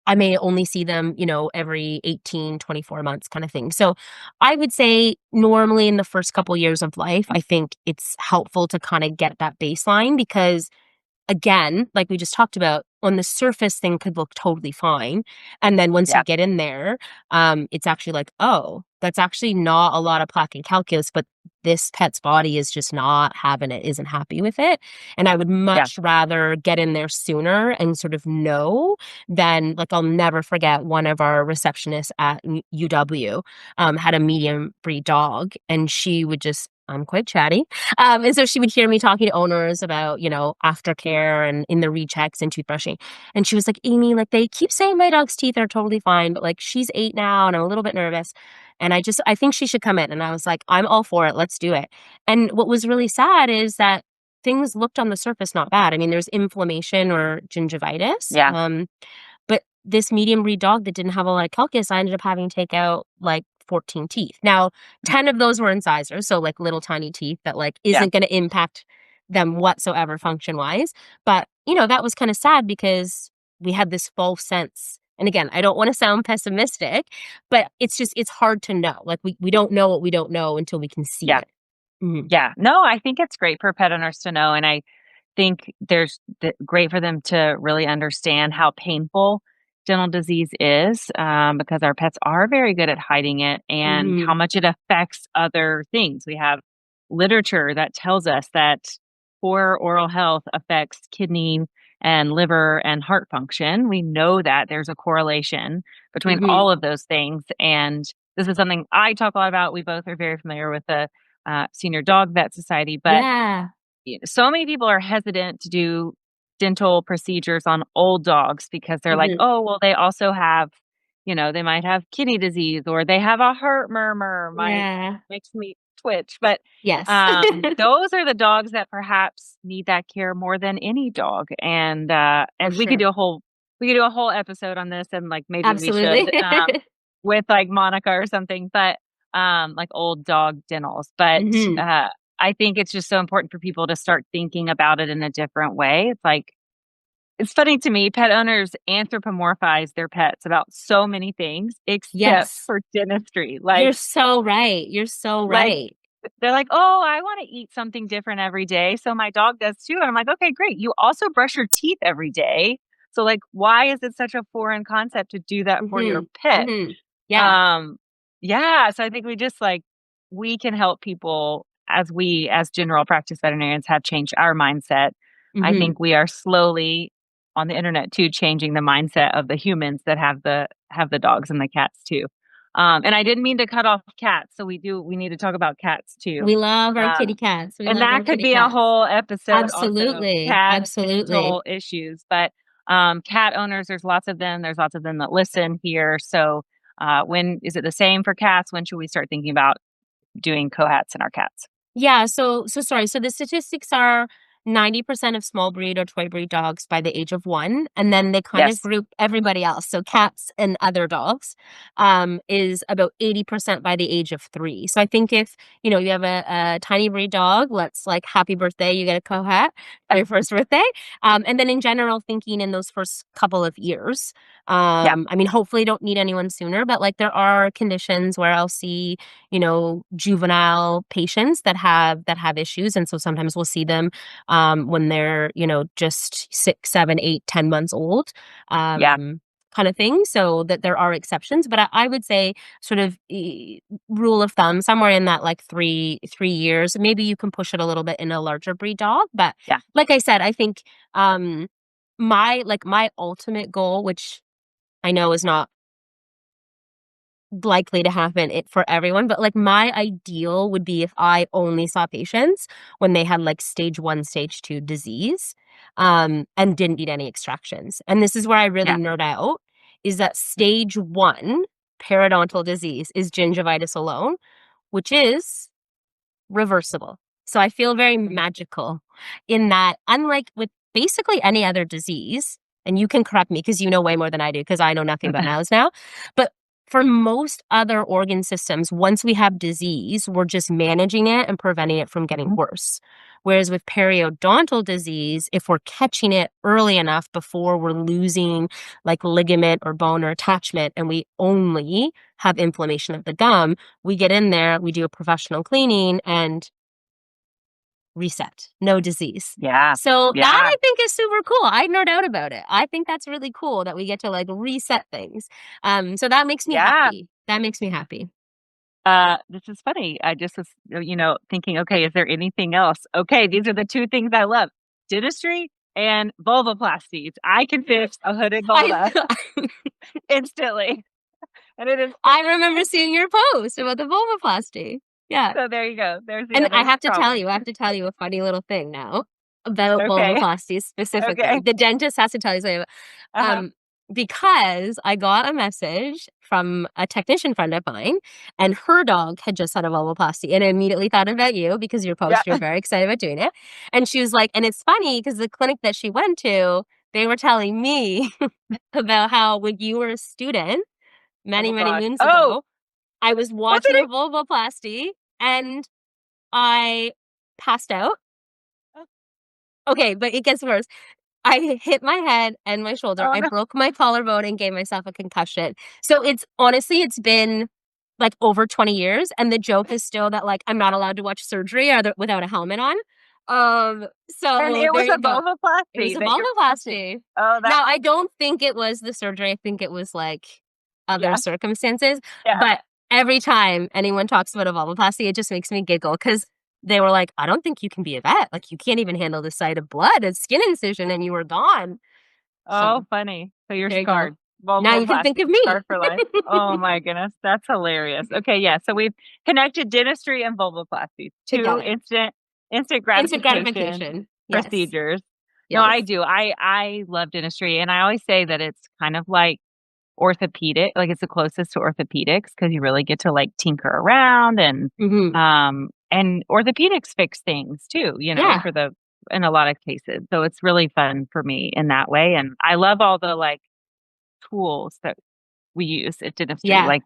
I may only see them, every 18, 24 months kind of thing. So I would say normally in the first couple years of life, I think it's helpful to kind of get that baseline because again, like we just talked about, on the surface, thing could look totally fine, and then once you Yeah. get in there, it's actually like, "Oh, that's actually not a lot of plaque and calculus, but this pet's body is just not having it, isn't happy with it," and I would Yeah. much rather get in there sooner and sort of know than like, I'll never forget one of our receptionists at UW, had a medium breed dog, and she would just I'm quite chatty, and so she would hear me talking to owners about, aftercare and in the rechecks and toothbrushing. And she was like, Amy, like they keep saying my dog's teeth are totally fine, but like she's 8 now and I'm a little bit nervous. And I think she should come in. And I was like, I'm all for it. Let's do it. And what was really sad is that things looked on the surface not bad. I mean, there's inflammation or gingivitis. Yeah. But this medium breed dog that didn't have a lot of calculus, I ended up having to take out like 14 teeth. Now, 10 of those were incisors, so like little tiny teeth that like Yeah. isn't going to impact them whatsoever function wise. But, that was kind of sad because we had this false sense. And again, I don't want to sound pessimistic, but it's hard to know. Like we don't know what we don't know until we can see Yeah. it. Mhm. Yeah. No, I think it's great for pet owners to know, and I think great for them to really understand how painful dental disease is, because our pets are very good at hiding it and how Mhm. much it affects other things. We have literature that tells us that poor oral health affects kidney and liver and heart function. We know that there's a correlation between Mhm. all of those things. And this is something I talk a lot about. We both are very familiar with the Senior Dog Vet Society, but Yeah. so many people are hesitant to do dental procedures on old dogs because they're like, Mhm. "Oh, well, they also have, they might have kidney disease or they have a heart murmur." Yeah. Makes me twitch, but, Yes. those are the dogs that perhaps need that care more than any dog, For and sure. we could do a whole episode on this, and, like, maybe we Absolutely. should, with, like, Monica or something, but, like, old dog dentals, but, Mhm. I think it's just so important for people to start thinking about it in a different way. It's like it's funny to me, pet owners anthropomorphize their pets about so many things except Yes. for dentistry. You're so right. You're so Like, right. they're like, "Oh, I wanna eat something different every day, so my dog does too." And I'm like, "Okay, great. You also brush your teeth every day. So, like, why is it such a foreign concept to do that for your Mhm. pet?" Mhm. Yeah. Um, yeah, so I think we can help people as we, as general practice veterinarians, have changed our mindset. I Mhm. think we are slowly on the internet too, changing the mindset of the humans that have the dogs and the cats too. And I didn't mean to cut off cats, so we need to talk about cats too. We love our kitty Um, cats. We and love that our could kitty be a cats. whole episode also, Absolutely. cat Absolutely. dental issues, but cat owners, there's lots of them. There's lots of them that listen here. So, when is it the same for cats? When should we start thinking about doing cohats in our cats? Yeah, so sorry. So the statistics are 90% of small breed or toy breed dogs by the age of 1, and then they kind of Yes. group everybody else. So cats and other dogs, is about 80% by the age of 3. So I think if, you have a tiny breed dog, let's like happy birthday, you get a cohat for your first birthday. And then in general, thinking in those first couple of years, Yeah. I mean, hopefully don't need anyone sooner, but like there are conditions where I'll see juvenile patients that have issues. And so sometimes we'll see them when they're, just 6, 7, 8, 10 months old. Yeah. Kind of thing, so that there are exceptions, but I would say sort of rule of thumb somewhere in that like 3 years. Maybe you can push it a little bit in a larger breed dog, but Yeah. like I said, I think my ultimate goal, which I know is not likely to happen for everyone, but like my ideal would be if I only saw patients when they had like stage 1, stage 2 disease, and didn't need any extractions. And this is where I really Yeah. nerd out, is that stage 1 periodontal disease is gingivitis alone, which is reversible. So I feel very magical in that, unlike with basically any other disease, and you can correct me because you know way more than I do because I know nothing about mouths now, but for most other organ systems, once we have disease, we're just managing it and preventing it from getting worse. Whereas with periodontal disease, if we're catching it early enough before we're losing like ligament or bone or attachment, and we only have inflammation of the gum, we get in there, we do a professional cleaning and reset, no disease. Yeah. So that Yeah. I think is super cool. I nerd out about it. I think that's really cool that we get to like reset things. So that makes me Yeah. happy. That makes me happy. This is funny. I just was, thinking, okay, is there anything else? Okay, these are the two things I love: dentistry and vulvoplasties. I can fix a hooded vulva I instantly, and it is I remember seeing your post about the vulvoplasty. Yeah. so. There you go. There's the And other problem. I have to tell you a funny little thing now about Okay. vulvoplasties specifically. Okay. The dentist has to tell you something Uh-huh. because I got a message from a technician friend of mine, and her dog had just had a vulvoplasty, and I immediately thought about you because your Yeah. post, you're very excited about doing it. And she was like, and it's funny because the clinic that she went to, they were telling me about how when you were a student Oh many, my many gosh. moons Oh, ago, I was watching a whoopity. vulvoplasty and I passed out. Oh, Okay, but it gets worse. I hit my head and my shoulder. oh I no. broke my collarbone and gave myself a concussion. So it's honestly, it's been like over 20 years. And the joke is still that like I'm not allowed to watch surgery without a helmet on. And So it there was a you go. It was vulvoplasty a that you're watching. vulvoplasty. Oh, that Now I don't think it was the surgery. I think it was like other yeah. circumstances. Yeah. But every time anyone talks about a vulvoplasty, it just makes me giggle because they were like, "I don't think you can be a vet. Like, you can't even handle the sight of blood, a skin incision, and you were gone." Oh, So, funny. So you're there you go. scarred. Now you can think Vulvoplasty, of me. scarred for life. Oh my goodness, that's hilarious. Okay, yeah, so we've connected dentistry and vulvoplasty, two Together. instant Instant gratification gratification. Yes. procedures. No, Yes. I do. I love dentistry, and I always say that it's kind of like orthopedic, like it's the closest to orthopedics because you really get to like tinker around Mhm. and orthopedics fix things too, Yeah. for the in a lot of cases. So it's really fun for me in that way. And I love all the like tools that we use at dentistry, Yeah. like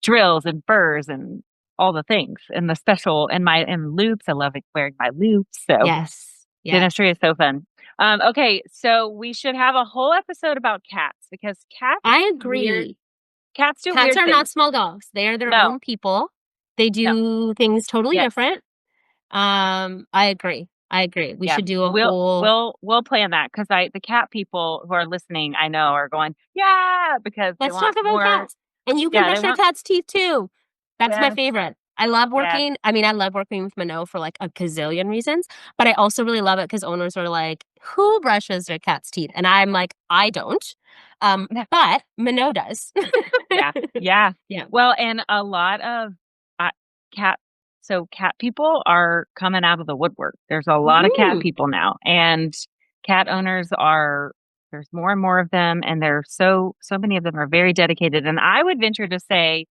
drills and burrs and all the things and the special and loops. I love wearing my loops. So Yes. Yes. dentistry is so fun. Okay, so we should have a whole episode about cats because I weird agree. cats do Cats weird are not things. small dogs. They are their No, own people. They no, do things totally yes, different. I agree. I agree. We yeah. should do a We'll whole we'll we'll plan that because I the cat people who are listening, I know, are going, yeah, because they let's want talk about more. cats. And you can Yeah, they brush your want cat's teeth too. That's my yes, favorite. yes. I love working with Minot for like a gazillion reasons, but I also really love it because owners are like, who brushes their cat's teeth? And I'm like, I don't. But Minot does. Yeah, yeah. Yeah. Well, and a lot of uh, cat cat people are coming out of the woodwork. There's a lot of cat Mhm. people now, and cat owners are there's more and more of them, and there's so many of them are very dedicated. And I would venture to say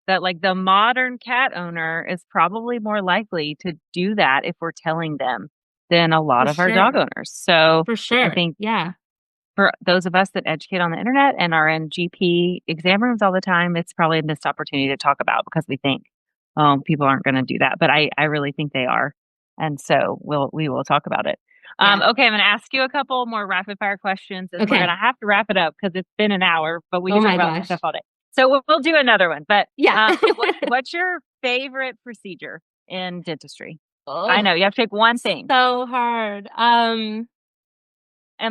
that like the modern cat owner is probably more likely to do that if we're telling them than a lot For of our dog sure. owners. So For I sure. think Yeah. for those of us that educate on the internet and are in GP exam rooms all the time, it's probably a missed opportunity to talk about because we think, oh, people aren't going to do that. But I really think they are. And so we will talk about it. Yeah. Okay, I'm going to ask you a couple more rapid fire questions and we're going Okay. to have to wrap it up because it's been an hour, but we Oh can talk my about gosh. stuff all day. So we'll do another one. But Yeah. what's your favorite procedure in dentistry? I Oh, know you have to pick one thing. so hard. And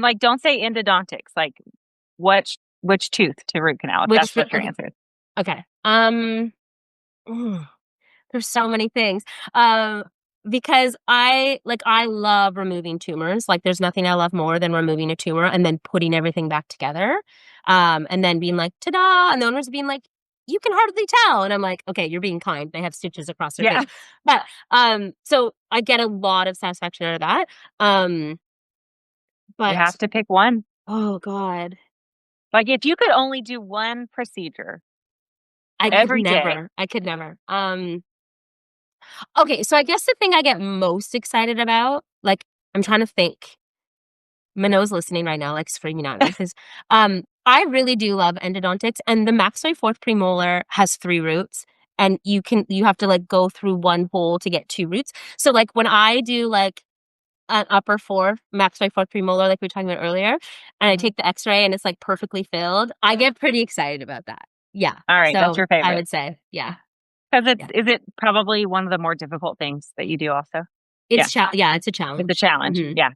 like, don't say endodontics. Like, which tooth to root canal, if that's Which what your okay. answer is. Okay. Ooh, there's so many things. Um, because I love removing tumors. Like there's nothing I love more than removing a tumor and then putting everything back together. And then being like, ta-da, and the owners being like, you can hardly tell. And I'm like, okay, you're being kind. They have stitches across their Yeah. face. But so I get a lot of satisfaction out of that. Um, You but have to pick one. oh God, Like, if you could only do one procedure I could every day. never. I could never. Okay, so I guess the thing I get most excited about, like, I'm trying to think. Minot's listening right now, like, screaming at me because I really do love endodontics, and the maxillary fourth premolar has 3 roots, and you have to, like, go through 1 hole to get 2 roots. So, like, when I do, like, an upper fourth, maxillary fourth premolar, like we were talking about earlier, and I Mhm. take the X-ray and it's, like, perfectly filled, I get pretty excited about that. Yeah. All right, that's So, your I favorite. would say, yeah, 'Cause yeah. is it probably one of the more difficult things that you do also? Yeah, It's a it's a challenge. challenge. Mhm, Yeah.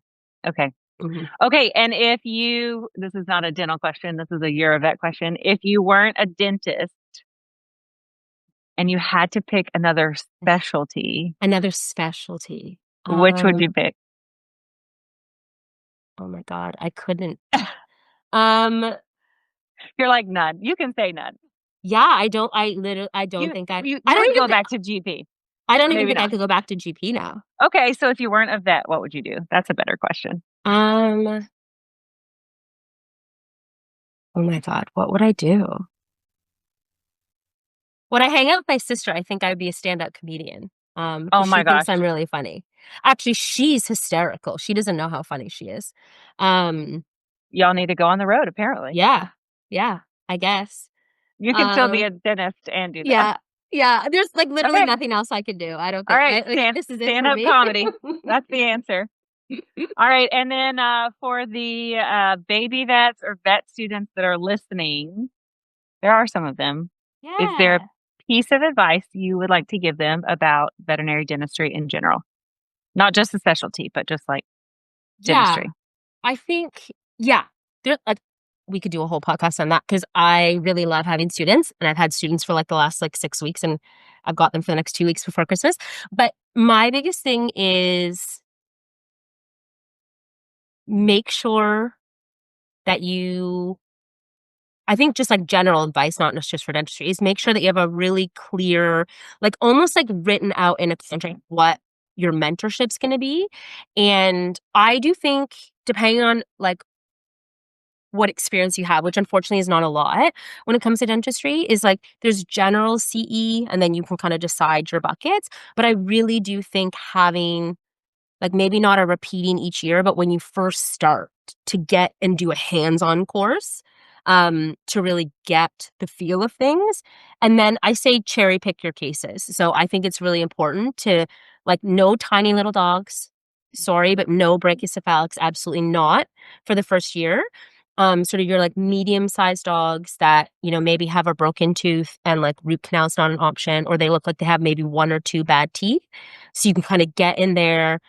Okay. mhm. Okay, and if you this is not a dental question, this is a you're a vet question. If you weren't a dentist and you had to pick another specialty, Another specialty. which would you pick? Oh my god, I couldn't. Um, You're like, "None." You can say none. yeah, I don't You think you I don't would even go think back to GP. I don't even Maybe think I not. could go back to GP now. Okay, so if you weren't a vet, what would you do? That's a better question. Um, oh my god, what would I do? When I hang out with my sister, I think I'd be a stand-up comedian, Oh because my she thinks I'm gosh. really funny. Actually, she's hysterical. She doesn't know how funny she is. Um, Y'all need to go on the road, apparently. yeah, yeah, I guess. You can still be Um, a dentist and do that. yeah, yeah, there's, like, literally Okay. nothing else I could do. I don't All think right, I like, this is it for stand-up me. comedy. That's the answer. All right, and then, for the, baby vets or vet students that are listening, there are some of them. Is there a Yeah. piece of advice you would like to give them about veterinary dentistry in general? Not just the specialty, but just, like, Yeah. dentistry. I think yeah, there like, we could do a whole podcast on that because I really love having students, and I've had students for, like, the last, like, 6 weeks, and I've got them for the next 2 weeks before Christmas. But my biggest thing is make sure that you I think just, like, general advice, not just for dentistry, is make sure that you have a really clear, like, almost, like, written out in a contract what your mentorship's gonna be, and I do think depending on, like, what experience you have, which unfortunately is not a lot when it comes to dentistry, is like there's general CE and then you can kind of decide your buckets. But I really do think having like maybe not a repeating each year, but when you first start to get and do a hands-on course to really get the feel of things. And then I say cherry pick your cases. So I think it's really important to like no tiny little dogs. Sorry, but no brachycephalics, absolutely not for the first year. Sort of your like medium-sized dogs that, you know, maybe have a broken tooth and like root canal is not an option, or they look like they have maybe 1 or 2 bad teeth. So you can kind of get in there,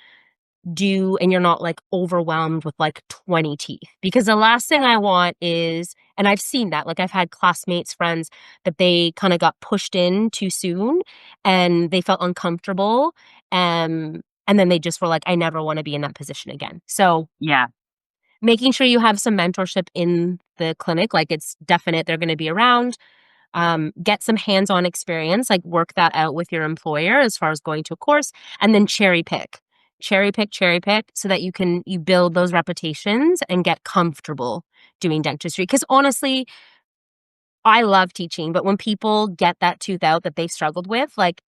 do and you're not like overwhelmed with like 20 teeth. Because the last thing I want is and I've seen that, like I've had classmates, friends that they kind of got pushed in too soon and they felt uncomfortable. And then they just were like, I never want to be in that position again. So Yeah. making sure you have some mentorship in the clinic, like it's definite they're going to be around. Get some hands-on experience, like work that out with your employer as far as going to a course, and then cherry pick, so that you build those reputations and get comfortable doing dentistry. Because honestly, I love teaching, but when people get that tooth out that they've struggled with, like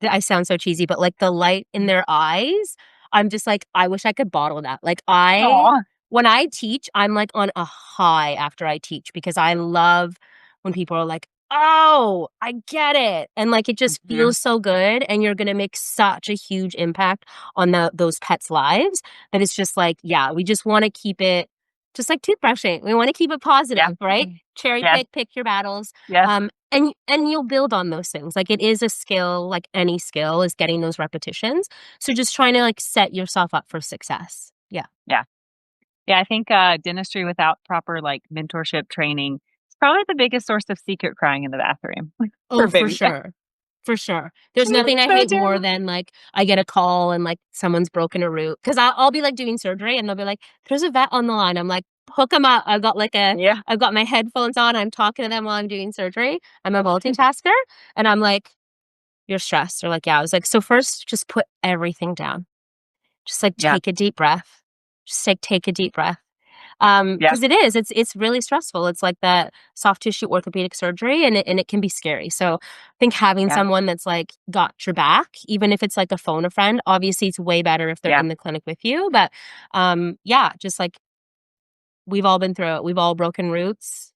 I sound so cheesy, but, like, the light in their eyes, I'm just like, "I wish I could bottle that." Like, I Aw. when I teach, I'm, like, on a high after I teach because I love when people are like, "Oh, I get it," and, like, it just Mhm. feels so good, and you're gonna make such a huge impact on those pets' lives that it's just like, yeah, we just wanna keep it just like toothbrushing. We wanna keep it Yeah. positive, right? Cherry Yes. pick your battles. Yes. And you'll build on those things. Like, it is a skill, like any skill is getting those repetitions. So just trying to, like, set yourself up for success. Yeah. Yeah. Yeah, I think, dentistry without proper, like, mentorship training is probably the biggest source of secret crying in the bathroom Oh, for for baby vets. sure. For sure. There's nothing I So hate more terrible. than, like, I get a call and, like, someone's broken a root because I'll be, like, doing surgery, and they'll be like, "There's a vet on the line." I'm like, hook them up. Yeah. I've got my headphones on. I'm talking to them while I'm doing surgery. I'm a multitasker, and I'm like, "You're stressed." They're like, "Yeah." I was like, "So first, just put everything down. Just like Yeah. take a deep breath. Just like take a deep breath." Yeah. Because it's really stressful. It's like that soft tissue orthopedic surgery, and it can be scary. So I think having Yeah. someone that's like got your back, even if it's like a phone a friend, obviously it's way better if they're Yeah. in the clinic with you. But yeah, just like we've all been through it. We've all broken roots.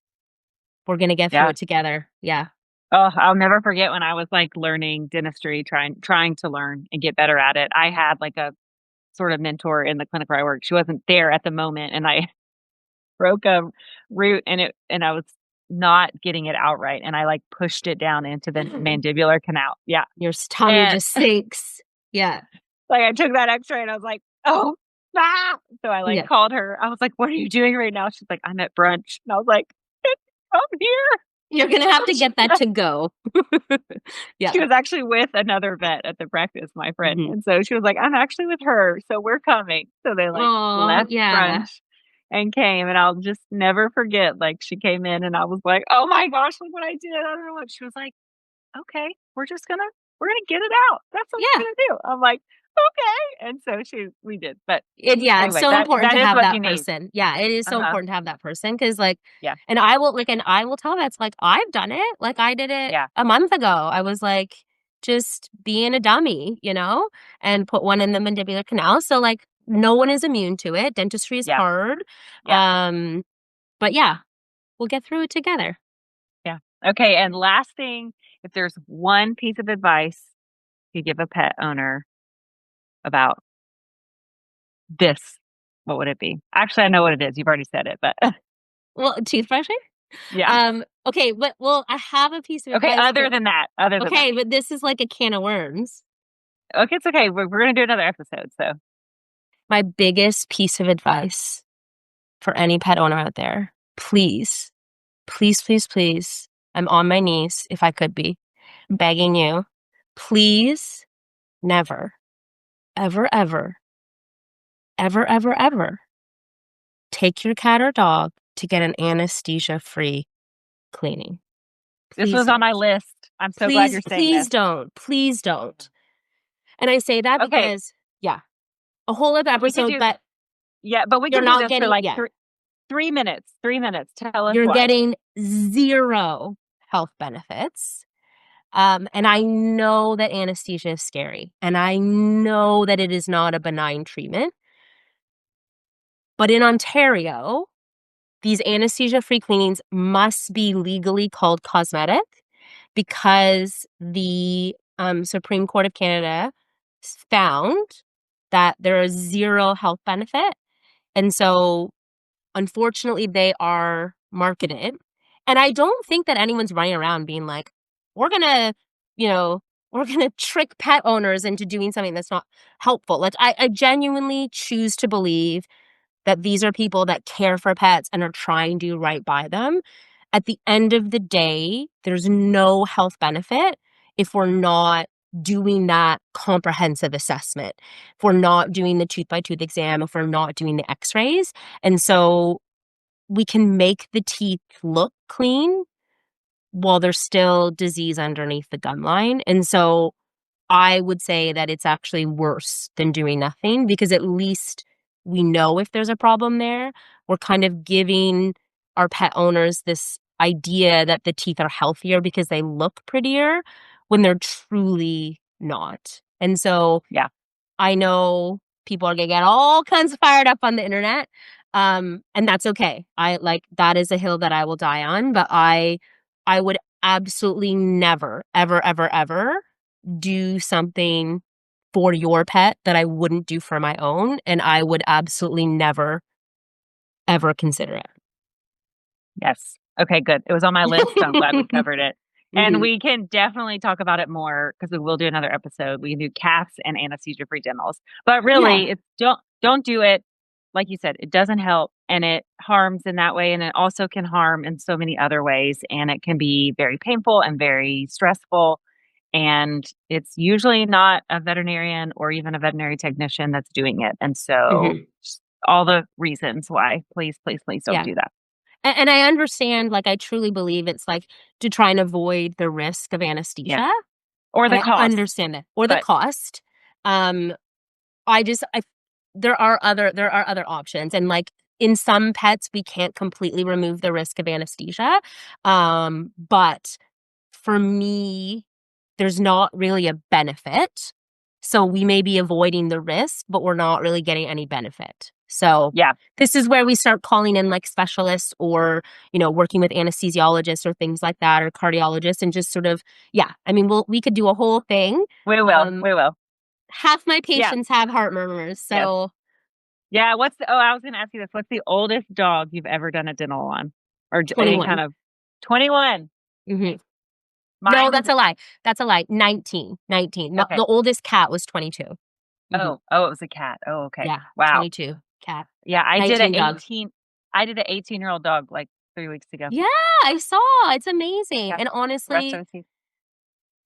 We're gonna get through Yeah. it together. Yeah. Oh, I'll never forget when I was, like, learning dentistry, trying to learn and get better at it. I had, like, a sort of mentor in the clinic where I worked. She wasn't there at the moment, and I broke a root, and I was not getting it out right, and I, like, pushed it down into the mandibular canal. Yeah, Your tummy and, just sinks. Yeah. like, I took that X-ray, and I was like, "Oh, ah!" So I, like, Yeah. called her. I was like, "What are you doing right now?" She's like, "I'm at brunch." And I was like, "Come here." You're gonna have to get that to go. She Yeah. was actually with another vet at the practice, my friend, Mhm. and so she was like, "I'm actually with her, so we're coming." So they, like, Oh left yeah. brunch and came, and I'll just never forget, like, she came in and I was like, "Oh my gosh, look what I did, I don't know what." She was like, "Okay, we're gonna get it out. That's what we're Yeah. gonna do." I'm like, "Okay," and so we did, but Yeah, it's anyway, so important that to is have what you that need. person. Yeah, it is so Uh-huh. important to have that person because, like, Yeah, and I will tell vets, like, I've done it. Like, I did it yeah, a month ago. I was, like, just being a dummy, and put one in the mandibular canal. So, like, no one is immune to it. Dentistry is yeah, hard. yeah, Um, but yeah, we'll get through it together. yeah. Okay, and last thing, if there's one piece of advice you give a pet owner about this, what would it be? Actually, I know what it is. You've already said it, but Well, toothbrushing? yeah. Okay, but well, I have a piece of Okay, advice, but other than that. okay, but this is like a can of worms. Okay, it's okay. We're gonna do another episode, so My biggest piece of advice for any pet owner out there, please, please, please, please, I'm on my knees if I could be, begging you, please never, ever, ever, ever, ever, ever take your cat or dog to get an anesthesia-free cleaning. this Please was on don't. my list. I'm so glad Please, you're saying please this. don't. Please don't. And I say that Okay, because, yeah, a whole other we can episode, do but yeah, but we you're can do not this for getting, like yeah, 3 minutes. 3 minutes. Tell us you're why. getting 0 health benefits. And I know that anesthesia is scary, and I know that it is not a benign treatment. But in Ontario, these anesthesia-free cleanings must be legally called cosmetic because the Supreme Court of Canada found that there is 0 health benefit. And so, unfortunately, they are marketed. And I don't think that anyone's running around being like, we're gonna, you know, we're gonna trick pet owners into doing something that's not helpful. Like, I genuinely choose to believe that these are people that care for pets and are trying to do right by them. At the end of the day, there's no health benefit if we're not doing that comprehensive assessment, if we're not doing the tooth by tooth exam, if we're not doing the x-rays. And so we can make the teeth look clean while there's still disease underneath the gum line. And so I would say that it's actually worse than doing nothing because at least we know if there's a problem there. We're kind of giving our pet owners this idea that the teeth are healthier because they look prettier when they're truly not. And so Yeah. I know people are gonna get all kinds of fired up on the internet, and that's okay. That is a hill that I will die on, but I would absolutely never, ever, ever, ever do something for your pet that I wouldn't do for my own, and I would absolutely never, ever consider it. Yes. Okay, good. It was on my list, so I'm glad we covered it. And Mhm. we can definitely talk about it more because we will do another episode. We can do cats and anesthesia-free dentals. But Yeah. really, it's don't do it. Like you said, it doesn't help and it harms in that way and it also can harm in so many other ways and it can be very painful and very stressful and it's usually not a veterinarian or even a veterinary technician that's doing it. And so Mhm. all the reasons why. Please, please, please don't Yeah. do that. And I understand, like, I truly believe it's, like, to try and avoid the risk of Yeah. anesthesia. Or the I cost. understand that. Or the But cost. Um, I there are other options, and, like, in some pets, we can't completely remove the risk of anesthesia, but for me, there's not really a benefit, so we may be avoiding the risk, but we're not really getting any benefit. So, yeah, this is where we start calling in, like, specialists or, working with anesthesiologists or things like that, or cardiologists, and just sort of I mean, we could do a whole thing. we will. Um, We will. half my Yeah. patients have heart murmurs, Yes. so Yeah. I was going to ask you this. What's the oldest dog you've ever done a dental on? Or any kind 21. of 21? Mhm. No, Mine is, that's a lie. That's a lie. 19. No, okay. the oldest cat was 22. Mhm. Oh, it was a cat. Oh, okay. Yeah, Wow. 22 cat. Yeah. 19 dog. I did an 18-year-old dog like 3 weeks ago. Yeah, I saw. It's amazing. Yeah. And Rest honestly, of his teeth.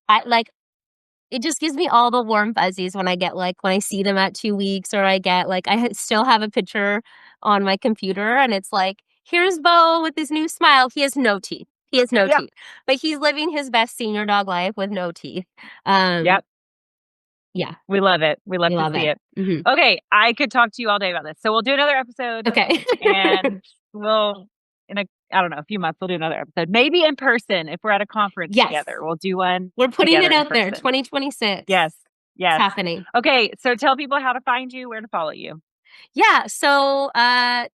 I like it just gives me all the warm fuzzies when I get when I see them at 2 weeks, or I get still have a picture on my computer, and it's like, here's Bo with his new smile. He has no teeth. He has no Yep. teeth. But he's living his best senior dog life with no teeth. Um, Yep. yeah, We love it. We love we to love see it. it. Mhm. Okay. I could talk to you all day about this. So we'll do another episode Okay. and I don't know, a few months, we'll do another episode. Maybe in person if we're at a conference Yes. together. We'll do one We're putting together it in out there. person. 2026. Yes. It's Yes. happening. Okay. So tell people how to find you, where to follow you. Yeah, so,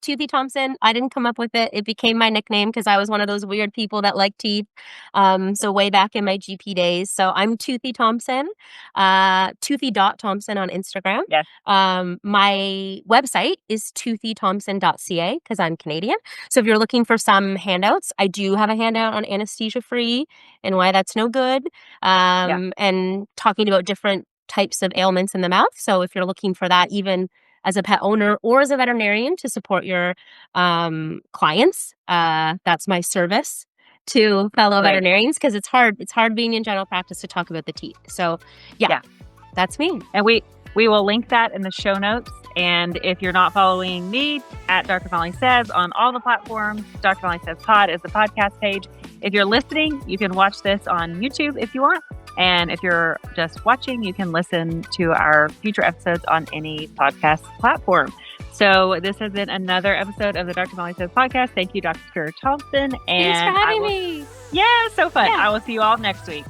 Toothy Thompson, I didn't come up with it. It became my nickname because I was one of those weird people that like teeth, so way back in my GP days. So I'm Toothy Thompson, Toothy.Thompson on Instagram. Yes. My website is toothythompson.ca because I'm Canadian. So if you're looking for some handouts, I do have a handout on anesthesia-free and why that's no good, and talking about different types of ailments in the mouth. So if you're looking for that, even as a pet owner or as a veterinarian to support your clients, that's my service to fellow Great. veterinarians, because it's hard being in general practice to talk about the teeth. So that's me. And we will link that in the show notes. And if you're not following me at Dr. Molly Says on all the platforms, Dr. Molly Says Pod is the podcast page. If you're listening, you can watch this on YouTube if you want. And if you're just watching, you can listen to our future episodes on any podcast platform. So this has been another episode of the Dr. Molly Says podcast. Thank you, Dr. Thompson. Thanks for having me. Yeah, so fun. Yeah. I will see you all next week.